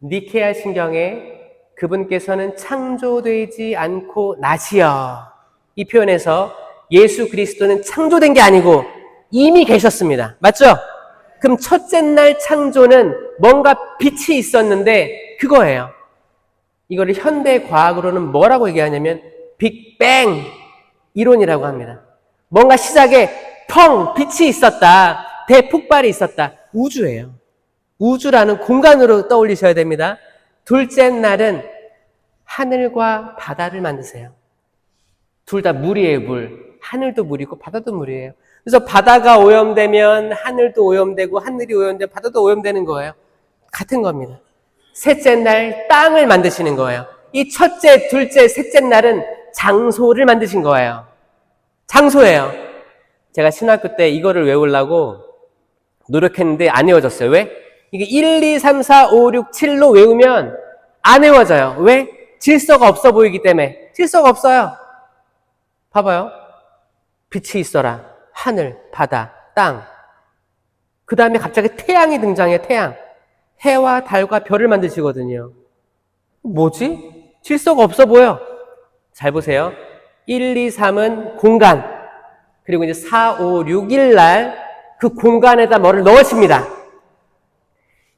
니케아 신경에 그분께서는 창조되지 않고 나시어 이 표현에서 예수 그리스도는 창조된 게 아니고 이미 계셨습니다. 맞죠? 그럼 첫째 날 창조는 뭔가 빛이 있었는데 그거예요. 이거를 현대 과학으로는 뭐라고 얘기하냐면 빅뱅 이론이라고 합니다. 뭔가 시작에 펑 빛이 있었다. 대폭발이 있었다. 우주예요. 우주라는 공간으로 떠올리셔야 됩니다. 둘째 날은 하늘과 바다를 만드세요. 둘 다 물이에요, 물. 하늘도 물이고 바다도 물이에요. 그래서 바다가 오염되면 하늘도 오염되고 하늘이 오염되면 바다도 오염되는 거예요. 같은 겁니다. 셋째 날 땅을 만드시는 거예요. 이 첫째, 둘째, 셋째 날은 장소를 만드신 거예요. 장소예요. 제가 신학교 때 이거를 외우려고 노력했는데 안 외워졌어요. 왜? 이게 1, 2, 3, 4, 5, 6, 7로 외우면 안 외워져요. 왜? 질서가 없어 보이기 때문에. 질서가 없어요. 봐봐요. 빛이 있어라. 하늘, 바다, 땅. 그 다음에 갑자기 태양이 등장해요. 태양. 해와 달과 별을 만드시거든요. 뭐지? 질서가 없어 보여. 잘 보세요. 1, 2, 3은 공간. 그리고 이제 4, 5, 6일 날 그 공간에다 뭐를 넣으십니다.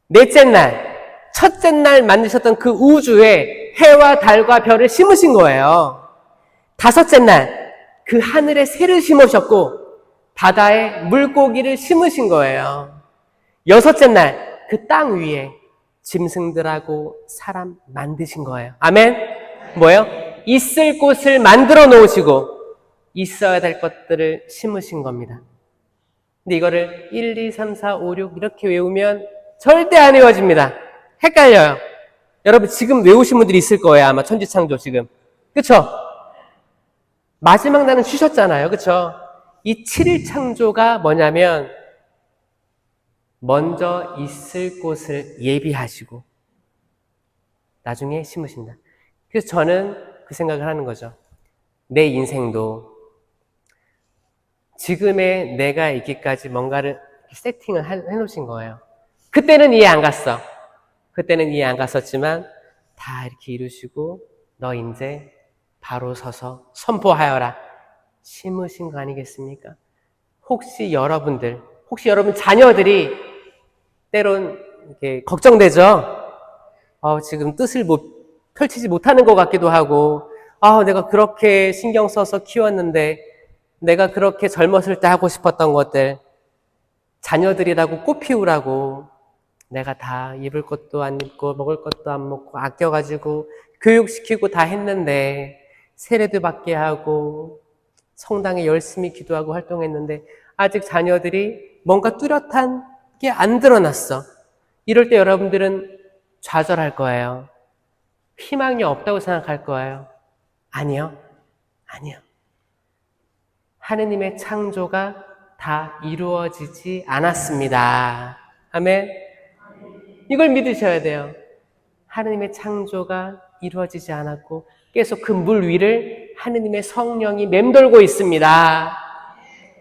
넷째 날, 첫째 날 만드셨던 그 우주에 해와 달과 별을 심으신 거예요. 다섯째 날, 그 하늘에 새를 심으셨고 바다에 물고기를 심으신 거예요. 여섯째 날, 그 땅 위에 짐승들하고 사람 만드신 거예요. 아멘? 뭐예요? 있을 곳을 만들어 놓으시고 있어야 될 것들을 심으신 겁니다. 근데 이거를 1, 2, 3, 4, 5, 6 이렇게 외우면 절대 안 외워집니다. 헷갈려요. 여러분 지금 외우신 분들이 있을 거예요. 아마 천지창조 지금. 그쵸? 마지막 날은 쉬셨잖아요. 그쵸? 이 7일 창조가 뭐냐면 먼저 있을 곳을 예비하시고 나중에 심으신다. 그래서 저는 그 생각을 하는 거죠. 내 인생도 지금의 내가 있기까지 뭔가를 세팅을 해놓으신 거예요. 그때는 이해 안 갔어. 그때는 이해 안 갔었지만 다 이렇게 이루시고 너 이제 바로 서서 선포하여라. 심으신 거 아니겠습니까? 혹시 여러분 자녀들이 때론 이렇게 걱정되죠? 지금 뜻을 펼치지 못하는 것 같기도 하고, 내가 그렇게 신경 써서 키웠는데, 내가 그렇게 젊었을 때 하고 싶었던 것들, 자녀들이라고 꽃 피우라고, 내가 다 입을 것도 안 입고, 먹을 것도 안 먹고, 아껴가지고, 교육시키고 다 했는데, 세례도 받게 하고, 성당에 열심히 기도하고 활동했는데, 아직 자녀들이 뭔가 뚜렷한 게 안 드러났어. 이럴 때 여러분들은 좌절할 거예요. 희망이 없다고 생각할 거예요. 아니요. 하느님의 창조가 다 이루어지지 않았습니다. 아멘. 이걸 믿으셔야 돼요. 하느님의 창조가 이루어지지 않았고 계속 그 물 위를 하느님의 성령이 맴돌고 있습니다.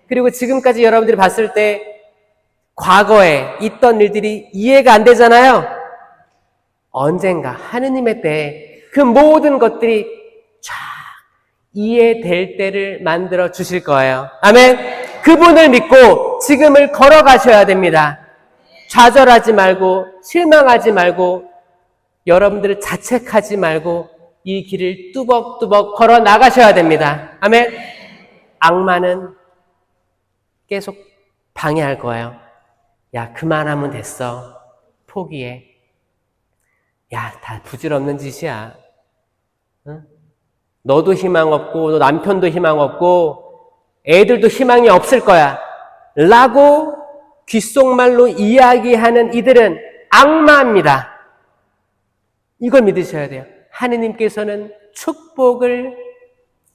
그리고 지금까지 여러분들이 봤을 때 과거에 있던 일들이 이해가 안 되잖아요. 언젠가 하느님의 때에 그 모든 것들이 쫙 이해될 때를 만들어 주실 거예요. 아멘. 그분을 믿고 지금을 걸어가셔야 됩니다. 좌절하지 말고 실망하지 말고 여러분들을 자책하지 말고 이 길을 뚜벅뚜벅 걸어 나가셔야 됩니다. 아멘. 악마는 계속 방해할 거예요. 야, 그만하면 됐어. 포기해. 야, 다 부질없는 짓이야. 응? 너도 희망 없고 너 남편도 희망 없고 애들도 희망이 없을 거야 라고 귓속말로 이야기하는 이들은 악마입니다. 이걸 믿으셔야 돼요. 하느님께서는 축복을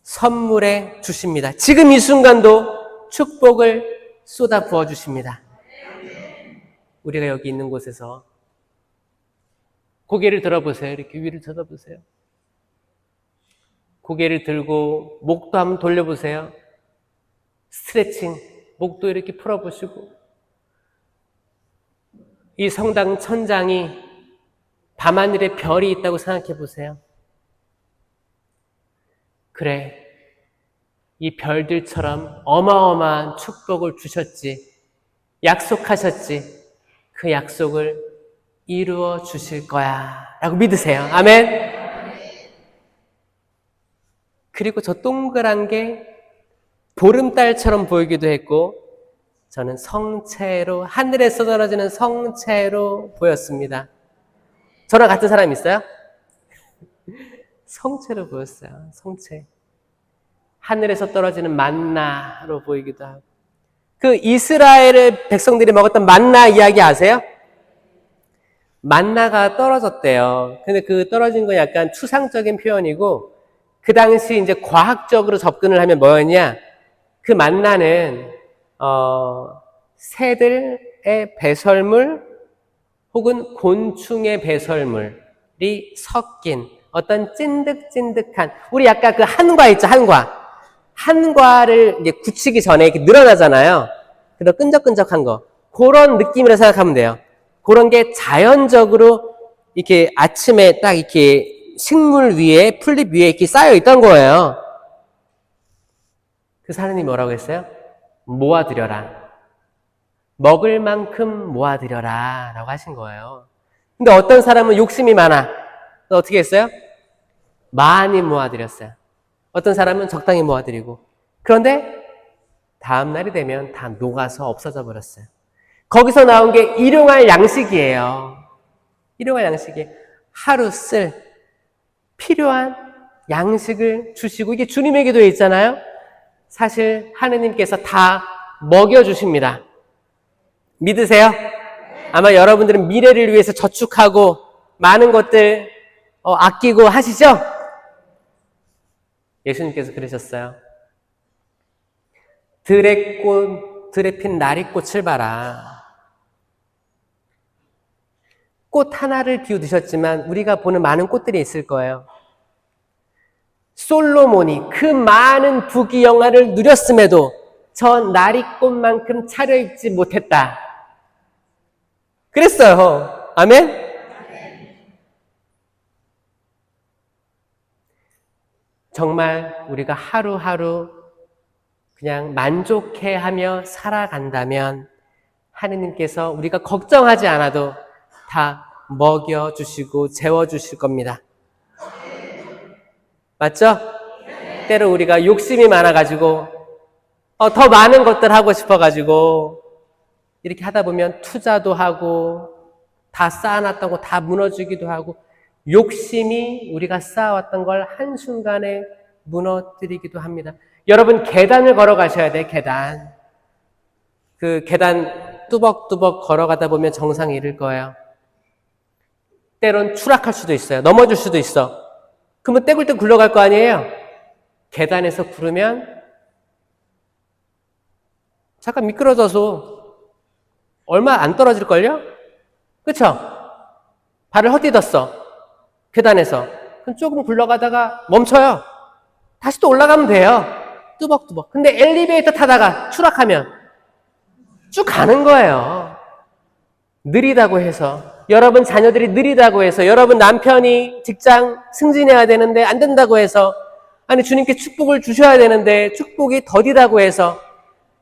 선물해 주십니다. 지금 이 순간도 축복을 쏟아 부어 주십니다. 우리가 여기 있는 곳에서 고개를 들어보세요. 이렇게 위를 쳐다보세요. 고개를 들고 목도 한번 돌려보세요. 스트레칭, 목도 이렇게 풀어보시고 이 성당 천장이 밤하늘에 별이 있다고 생각해 보세요. 그래, 이 별들처럼 어마어마한 축복을 주셨지, 약속하셨지, 그 약속을 이루어 주실 거야 라고 믿으세요. 아멘. 그리고 저 동그란 게 보름달처럼 보이기도 했고 저는 성체로, 하늘에서 떨어지는 성체로 보였습니다. 저랑 같은 사람 있어요? 성체로 보였어요. 성체. 하늘에서 떨어지는 만나로 보이기도 하고. 그 이스라엘의 백성들이 먹었던 만나 이야기 아세요? 만나가 떨어졌대요. 근데 그 떨어진 건 약간 추상적인 표현이고 그 당시 이제 과학적으로 접근을 하면 뭐였냐? 그 만나는 새들의 배설물 혹은 곤충의 배설물이 섞인 어떤 찐득찐득한, 우리 아까 그 한과 있죠, 한과. 한과를 이제 굳히기 전에 이렇게 늘어나잖아요. 그래서 끈적끈적한 거. 그런 느낌이라 생각하면 돼요. 그런 게 자연적으로 이렇게 아침에 딱 이렇게 식물 위에, 풀잎 위에 이렇게 쌓여 있던 거예요. 그 하느님이 뭐라고 했어요? 모아드려라. 먹을 만큼 모아드려라 라고 하신 거예요. 근데 어떤 사람은 욕심이 많아. 어떻게 했어요? 많이 모아드렸어요. 어떤 사람은 적당히 모아드리고. 그런데 다음 날이 되면 다 녹아서 없어져 버렸어요. 거기서 나온 게 일용할 양식이에요. 일용할 양식이에요. 하루 쓸 필요한 양식을 주시고, 이게 주님의 기도에 있잖아요. 사실 하느님께서 다 먹여주십니다. 믿으세요? 아마 여러분들은 미래를 위해서 저축하고 많은 것들 아끼고 하시죠? 예수님께서 그러셨어요. 들에 핀 나리꽃을 봐라. 꽃 하나를 비우드셨지만 우리가 보는 많은 꽃들이 있을 거예요. 솔로몬이 그 많은 부귀영화를 누렸음에도 저 나리꽃만큼 차려입지 못했다. 그랬어요. 아멘? 정말 우리가 하루하루 그냥 만족해하며 살아간다면 하느님께서 우리가 걱정하지 않아도 다 먹여주시고 재워주실 겁니다. 맞죠? 때로 우리가 욕심이 많아가지고 더 많은 것들 하고 싶어가지고 이렇게 하다 보면 투자도 하고 다 쌓아놨다고 다 무너지기도 하고 욕심이 우리가 쌓아왔던 걸 한순간에 무너뜨리기도 합니다. 여러분 계단을 걸어가셔야 돼. 계단. 그 계단 뚜벅뚜벅 걸어가다 보면 정상에 이를 거예요. 때론 추락할 수도 있어요. 넘어질 수도 있어. 그러면 떼굴떼굴 굴러갈 거 아니에요? 계단에서 구르면 잠깐 미끄러져서 얼마 안 떨어질걸요? 그쵸? 발을 헛디뎠어. 계단에서. 그럼 조금 굴러가다가 멈춰요. 다시 또 올라가면 돼요. 뚜벅뚜벅. 근데 엘리베이터 타다가 추락하면 쭉 가는 거예요. 느리다고 해서. 여러분 자녀들이 느리다고 해서. 여러분 남편이 직장 승진해야 되는데 안 된다고 해서. 아니 주님께 축복을 주셔야 되는데 축복이 더디다고 해서.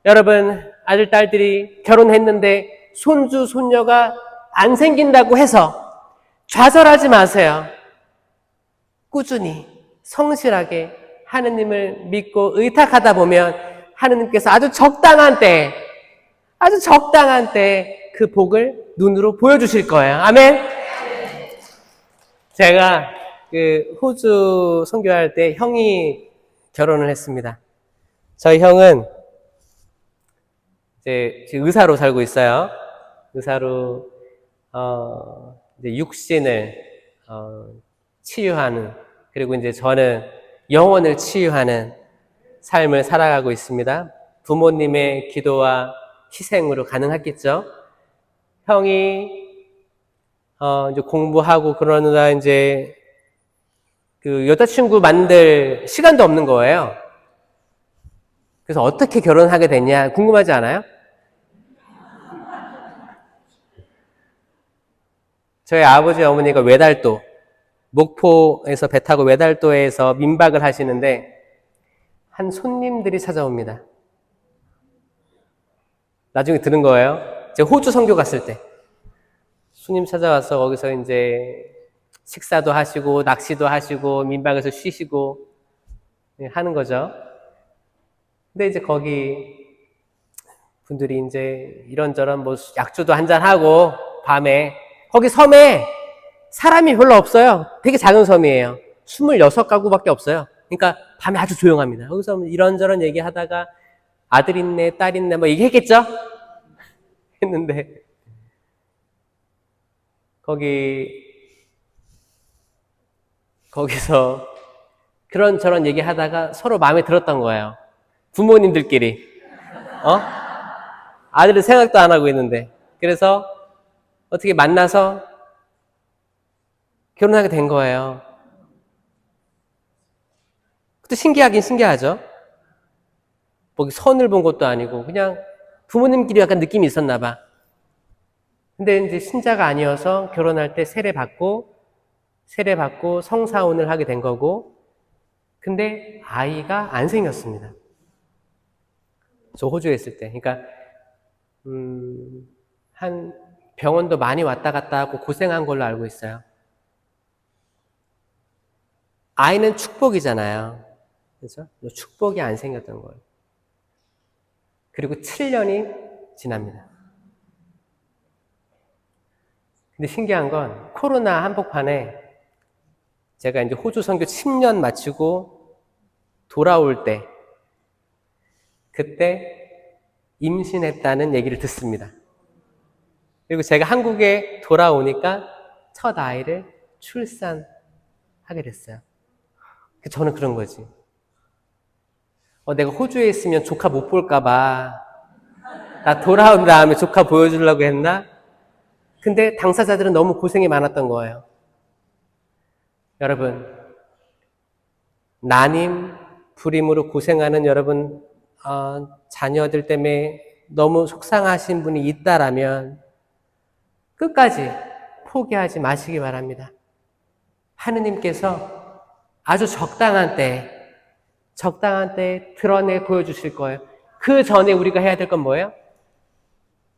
여러분 아들 딸들이 결혼했는데 손주 손녀가 안 생긴다고 해서 좌절하지 마세요. 꾸준히 성실하게 하느님을 믿고 의탁하다 보면 하느님께서 아주 적당한 때 그 복을 눈으로 보여주실 거예요. 아멘. 제가 그 호주 선교할 때 형이 결혼을 했습니다. 저희 형은 이제 의사로 살고 있어요. 의사로 이제 육신을 치유하는, 그리고 이제 저는 영혼을 치유하는 삶을 살아가고 있습니다. 부모님의 기도와 희생으로 가능했겠죠. 형이 이제 공부하고 그러느라 이제 그 여자친구 만들 시간도 없는 거예요. 그래서 어떻게 결혼하게 됐냐 궁금하지 않아요? 저희 아버지 어머니가 외달도, 목포에서 배 타고 외달도에서 민박을 하시는데 한 손님들이 찾아옵니다. 나중에 들은 거예요. 제가 호주 선교 갔을 때 손님 찾아와서 거기서 이제 식사도 하시고 낚시도 하시고 민박에서 쉬시고 하는 거죠. 근데 이제 거기 분들이 이제 이런저런 뭐 약주도 한잔하고 밤에 거기 섬에 사람이 별로 없어요. 되게 작은 섬이에요. 26가구밖에 없어요. 그러니까 밤에 아주 조용합니다. 거기서 이런저런 얘기하다가 아들 있네, 딸 있네, 뭐 얘기했겠죠? 했는데 거기서 그런저런 얘기하다가 서로 마음에 들었던 거예요. 부모님들끼리. 아들은 생각도 안 하고 있는데. 그래서 어떻게 만나서 결혼하게 된 거예요. 그것도 신기하긴 신기하죠. 뭐 선을 본 것도 아니고 그냥 부모님끼리 약간 느낌이 있었나 봐. 근데 이제 신자가 아니어서 결혼할 때 세례 받고 성사혼을 하게 된 거고, 근데 아이가 안 생겼습니다. 저 호주에 있을 때. 그러니까 한 병원도 많이 왔다 갔다 하고 고생한 걸로 알고 있어요. 아이는 축복이잖아요. 그래서 축복이 안 생겼던 거예요. 그리고 7년이 지납니다. 근데 신기한 건 코로나 한복판에 제가 이제 호주 선교 10년 마치고 돌아올 때 그때 임신했다는 얘기를 듣습니다. 그리고 제가 한국에 돌아오니까 첫 아이를 출산하게 됐어요. 저는 그런 거지. 내가 호주에 있으면 조카 못 볼까봐 나 돌아온 다음에 조카 보여주려고 했나? 근데 당사자들은 너무 고생이 많았던 거예요. 여러분, 난임, 불임으로 고생하는 여러분 자녀들 때문에 너무 속상하신 분이 있다라면 끝까지 포기하지 마시기 바랍니다. 하느님께서 아주 적당한 때 드러내 보여주실 거예요. 그 전에 우리가 해야 될 건 뭐예요?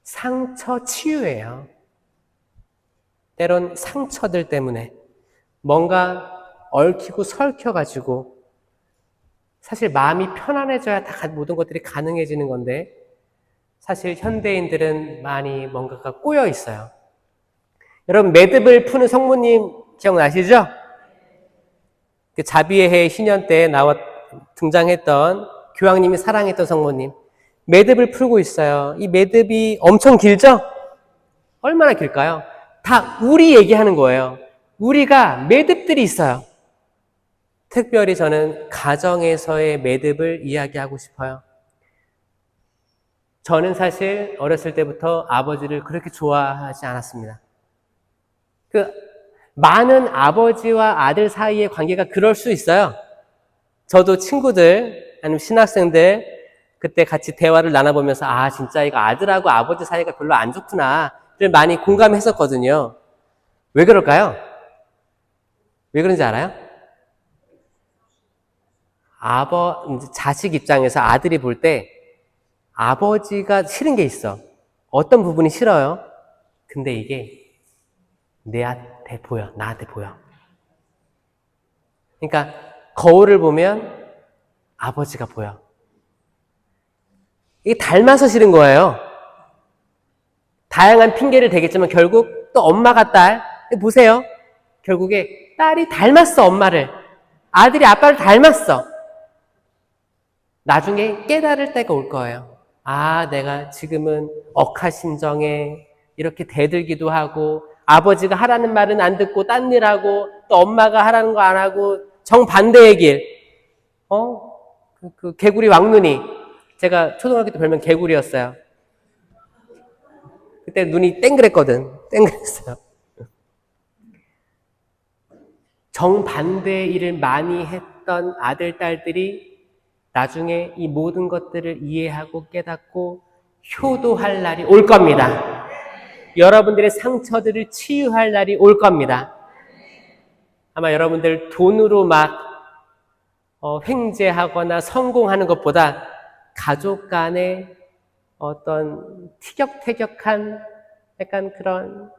상처 치유예요. 때론 상처들 때문에 뭔가 얽히고 설켜가지고 사실 마음이 편안해져야 다 모든 것들이 가능해지는 건데 사실 현대인들은 많이 뭔가가 꼬여 있어요. 여러분 매듭을 푸는 성모님 기억나시죠? 그 자비의 해 신년 때 등장했던 교황님이 사랑했던 성모님 매듭을 풀고 있어요. 이 매듭이 엄청 길죠? 얼마나 길까요? 다 우리 얘기하는 거예요. 우리가 매듭들이 있어요. 특별히 저는 가정에서의 매듭을 이야기하고 싶어요. 저는 사실 어렸을 때부터 아버지를 그렇게 좋아하지 않았습니다. 많은 아버지와 아들 사이의 관계가 그럴 수 있어요. 저도 친구들, 아니면 신학생들, 그때 같이 대화를 나눠보면서, 진짜 이거 아들하고 아버지 사이가 별로 안 좋구나를 많이 공감했었거든요. 왜 그럴까요? 왜 그런지 알아요? 자식 입장에서 아들이 볼 때 아버지가 싫은 게 있어. 어떤 부분이 싫어요? 근데 이게 나한테 보여. 그러니까 거울을 보면 아버지가 보여. 이게 닮아서 싫은 거예요. 다양한 핑계를 대겠지만 결국 또 엄마가 딸. 보세요. 결국에 딸이 닮았어, 엄마를. 아들이 아빠를 닮았어. 나중에 깨달을 때가 올 거예요. 내가 지금은 억하심정에 이렇게 대들기도 하고, 아버지가 하라는 말은 안 듣고 딴 일 하고, 또 엄마가 하라는 거 안 하고, 정반대의 길. 개구리 왕눈이. 제가 초등학교 때 별명 개구리였어요. 그때 눈이 땡그랬거든. 땡그랬어요. 정반대의 일을 많이 했던 아들, 딸들이 나중에 이 모든 것들을 이해하고 깨닫고 효도할 날이 올 겁니다. 여러분들의 상처들을 치유할 날이 올 겁니다. 아마 여러분들 돈으로 막 횡재하거나 성공하는 것보다 가족 간의 어떤 티격태격한 약간 그런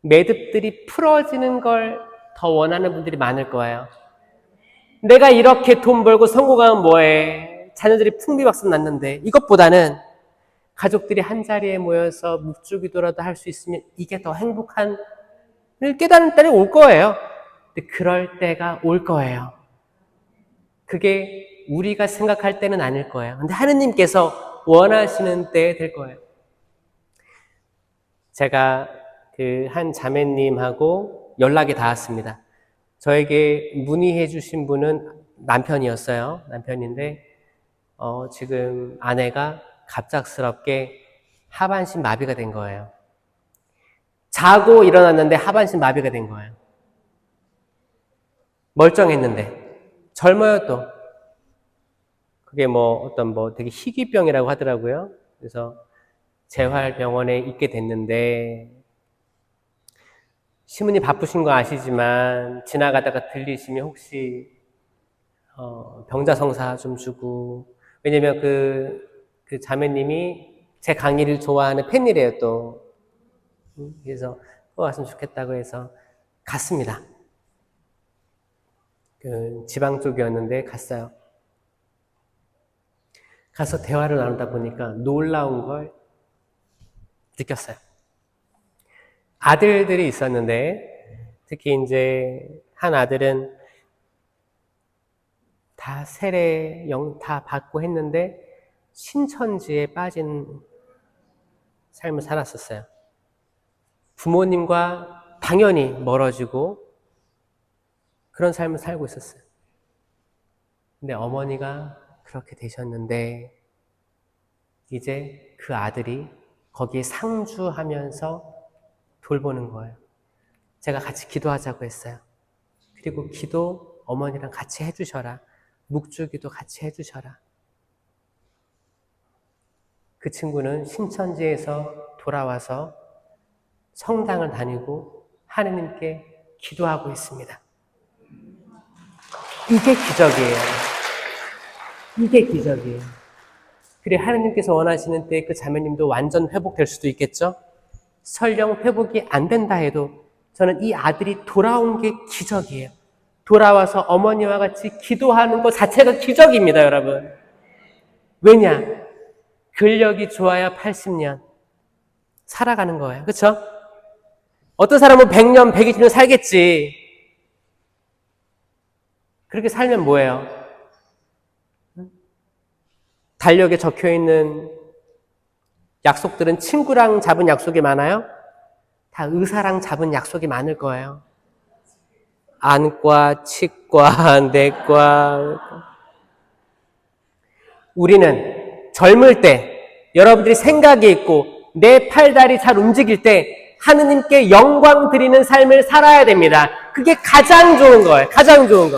매듭들이 풀어지는 걸 더 원하는 분들이 많을 거예요. 내가 이렇게 돈 벌고 성공하면 뭐해? 자녀들이 풍비박산 났는데, 이것보다는 가족들이 한자리에 모여서 묵주기도라도 할 수 있으면 이게 더 행복한 깨닫는 때가 올 거예요. 근데 그럴 때가 올 거예요. 그게 우리가 생각할 때는 아닐 거예요. 근데 하느님께서 원하시는 때 될 거예요. 제가 한 자매님하고 연락이 닿았습니다. 저에게 문의해 주신 분은 남편이었어요. 남편인데 지금 아내가 갑작스럽게 하반신 마비가 된 거예요. 자고 일어났는데 하반신 마비가 된 거예요. 멀쩡했는데. 젊어요 또. 그게 되게 희귀병이라고 하더라고요. 그래서 재활병원에 있게 됐는데, 시문이 바쁘신 거 아시지만 지나가다가 들리시면 혹시 병자성사 좀 주고, 왜냐면 그 자매님이 제 강의를 좋아하는 팬이래요 또. 그래서 왔으면 좋겠다고 해서 갔습니다. 지방 쪽이었는데 갔어요. 가서 대화를 나누다 보니까 놀라운 걸 느꼈어요. 아들들이 있었는데, 특히 이제 한 아들은 다 세례 다 받고 했는데 신천지에 빠진 삶을 살았었어요. 부모님과 당연히 멀어지고 그런 삶을 살고 있었어요. 근데 어머니가 그렇게 되셨는데 이제 그 아들이 거기에 상주하면서 돌보는 거예요. 제가 같이 기도하자고 했어요. 그리고 기도 어머니랑 같이 해주셔라. 묵주기도 같이 해주셔라. 그 친구는 신천지에서 돌아와서 성당을 다니고 하느님께 기도하고 있습니다. 이게 기적이에요. 이게 기적이에요. 그래 하느님께서 원하시는 때 그 자매님도 완전 회복될 수도 있겠죠? 설령 회복이 안 된다 해도 저는 이 아들이 돌아온 게 기적이에요. 돌아와서 어머니와 같이 기도하는 것 자체가 기적입니다, 여러분. 왜냐? 근력이 좋아야 80년 살아가는 거예요. 그렇죠? 어떤 사람은 100년, 120년 살겠지. 그렇게 살면 뭐예요? 달력에 적혀있는 약속들은 친구랑 잡은 약속이 많아요? 다 의사랑 잡은 약속이 많을 거예요. 안과, 치과, 내과. 우리는 젊을 때 여러분들이 생각이 있고 내 팔다리 잘 움직일 때 하느님께 영광 드리는 삶을 살아야 됩니다. 그게 가장 좋은 거예요. 가장 좋은 거.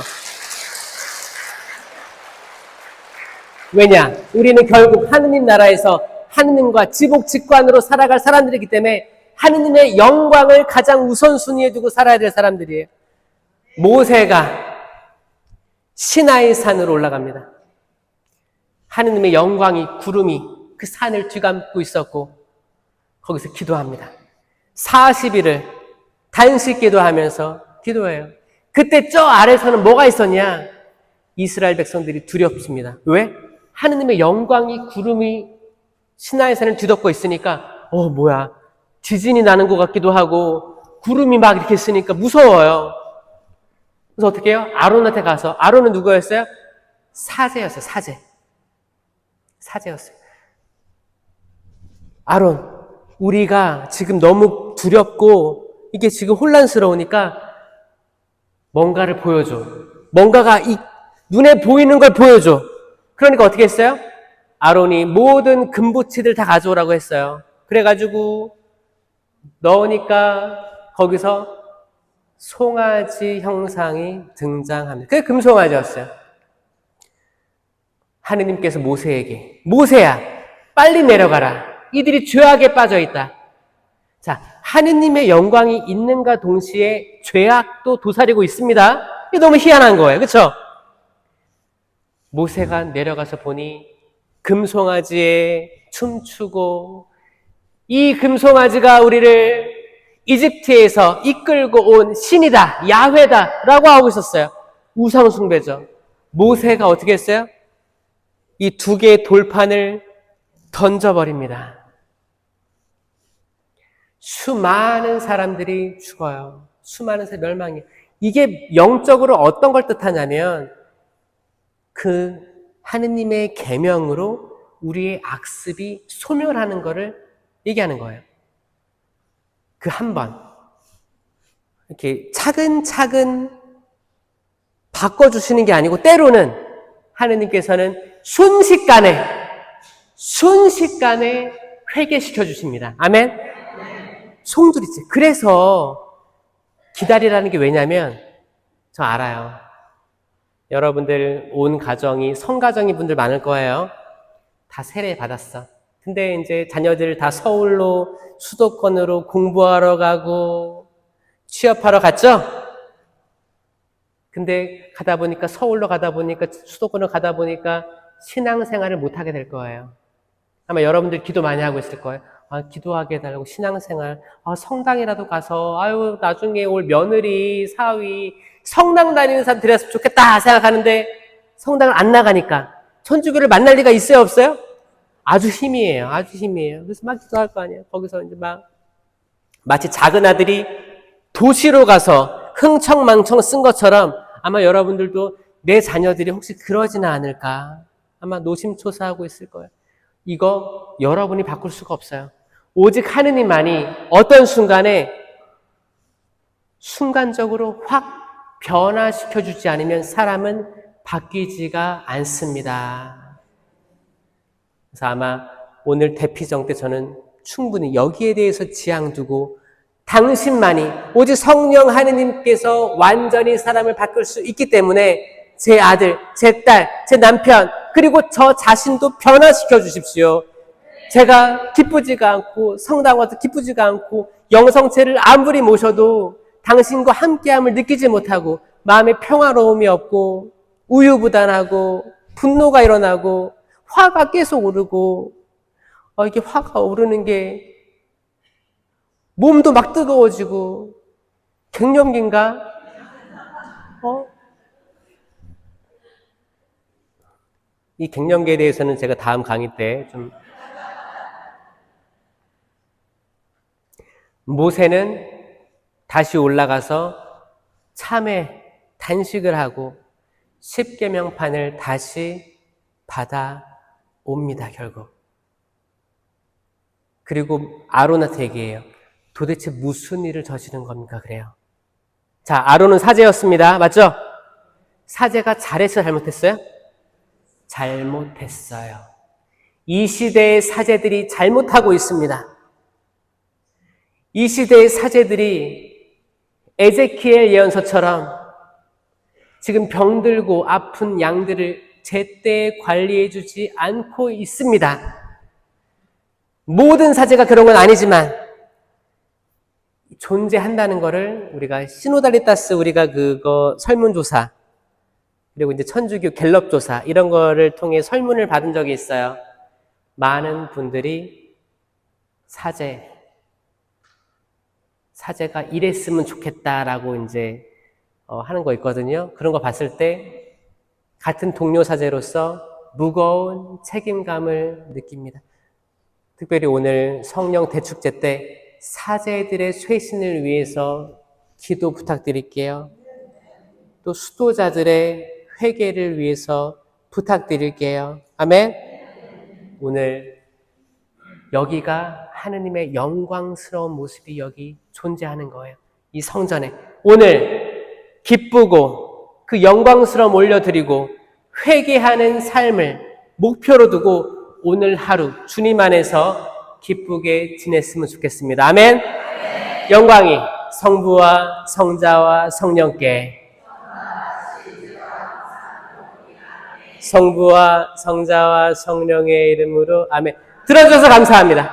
왜냐? 우리는 결국 하느님 나라에서 하느님과 지복직관으로 살아갈 사람들이기 때문에 하느님의 영광을 가장 우선순위에 두고 살아야 될 사람들이에요. 모세가 시나이 산으로 올라갑니다. 하느님의 영광이 구름이 그 산을 뒤감고 있었고 거기서 기도합니다. 40일을 단식 기도하면서 기도해요. 그때 저 아래서는 뭐가 있었냐? 이스라엘 백성들이 두렵습니다. 왜? 하느님의 영광이 구름이 시나이산을 뒤덮고 있으니까 뭐야 지진이 나는 것 같기도 하고 구름이 막 이렇게 있으니까 무서워요. 그래서 어떻게 해요? 아론한테 가서, 아론은 누구였어요? 사제였어요. 사제였어요. 아론, 우리가 지금 너무 두렵고 이게 지금 혼란스러우니까 뭔가를 보여줘. 뭔가가 눈에 보이는 걸 보여줘. 그러니까 어떻게 했어요? 아론이 모든 금붙이들 다 가져오라고 했어요. 그래가지고 넣으니까 거기서 송아지 형상이 등장합니다. 그게 금송아지였어요. 하느님께서 모세에게, 모세야, 빨리 내려가라. 이들이 죄악에 빠져 있다. 자, 하느님의 영광이 있는가 동시에 죄악도 도사리고 있습니다. 이게 너무 희한한 거예요. 그렇죠? 모세가 내려가서 보니 금송아지에 춤추고 이 금송아지가 우리를 이집트에서 이끌고 온 신이다, 야훼다 라고 하고 있었어요. 우상숭배죠. 모세가 어떻게 했어요? 이 두 개의 돌판을 던져버립니다. 수많은 사람들이 죽어요. 수많은 사람이 멸망해요. 이게 영적으로 어떤 걸 뜻하냐면 그 하느님의 계명으로 우리의 악습이 소멸하는 것을 얘기하는 거예요. 그 한 번 이렇게 차근차근 바꿔주시는 게 아니고 때로는 하느님께서는 순식간에 회개시켜 주십니다. 아멘? 송두리째. 그래서 기다리라는 게 왜냐면 저 알아요. 여러분들 온 가정이 성가정인 분들 많을 거예요. 다 세례 받았어. 근데 이제 자녀들 다 서울로 수도권으로 공부하러 가고 취업하러 갔죠? 근데 가다 보니까 서울로 가다 보니까 수도권으로 가다 보니까 신앙생활을 못하게 될 거예요. 아마 여러분들 기도 많이 하고 있을 거예요. 기도하게 해달라고 신앙생활. 성당이라도 가서 나중에 올 며느리, 사위 성당 다니는 사람 데려왔으면 좋겠다 생각하는데 성당을 안 나가니까 천주교를 만날 리가 있어요, 없어요? 아주 힘이에요. 그래서 막 기도할 거 아니에요. 거기서 이제 마치 작은 아들이 도시로 가서 흥청망청 쓴 것처럼 아마 여러분들도 내 자녀들이 혹시 그러지는 않을까. 아마 노심초사하고 있을 거예요. 이거 여러분이 바꿀 수가 없어요. 오직 하느님만이 어떤 순간적으로 확 변화시켜주지 않으면 사람은 바뀌지가 않습니다. 그래서 아마 오늘 대피정 때 저는 충분히 여기에 대해서 지향 두고 당신만이 오직 성령 하느님께서 완전히 사람을 바꿀 수 있기 때문에 제 아들, 제 딸, 제 남편 그리고 저 자신도 변화시켜 주십시오. 제가 기쁘지가 않고 성당 와서 기쁘지가 않고 영성체를 아무리 모셔도 당신과 함께함을 느끼지 못하고 마음에 평화로움이 없고 우유부단하고 분노가 일어나고 화가 계속 오르고 이게 화가 오르는 게 몸도 막 뜨거워지고 갱년기인가? 이 갱년기에 대해서는 제가 다음 강의 때 좀 모세는 다시 올라가서 참회 단식을 하고 십계명판을 다시 받아옵니다. 결국. 그리고 아론한테 얘기해요. 도대체 무슨 일을 저지른 겁니까? 그래요. 자, 아론은 사제였습니다. 맞죠? 사제가 잘했어요? 잘못했어요? 잘못했어요. 이 시대의 사제들이 잘못하고 있습니다. 이 시대의 사제들이 에제키엘 예언서처럼 지금 병들고 아픈 양들을 제때 관리해주지 않고 있습니다. 모든 사제가 그런 건 아니지만 존재한다는 거를 우리가 시노달리타스 우리가 그거 설문조사 그리고 이제 천주교 갤럽조사 이런 거를 통해 설문을 받은 적이 있어요. 많은 분들이 사제가 이랬으면 좋겠다라고 이제 하는 거 있거든요. 그런 거 봤을 때 같은 동료 사제로서 무거운 책임감을 느낍니다. 특별히 오늘 성령 대축제 때 사제들의 쇄신을 위해서 기도 부탁드릴게요. 또 수도자들의 회개를 위해서 부탁드릴게요. 아멘. 오늘 여기가 하느님의 영광스러운 모습이 여기 존재하는 거예요. 이 성전에 오늘 기쁘고 그 영광스러움 올려드리고 회개하는 삶을 목표로 두고 오늘 하루 주님 안에서 기쁘게 지냈으면 좋겠습니다. 아멘. 영광이 성부와 성자와 성령께 성부와 성자와 성령의 이름으로 아멘. 들어주셔서 감사합니다.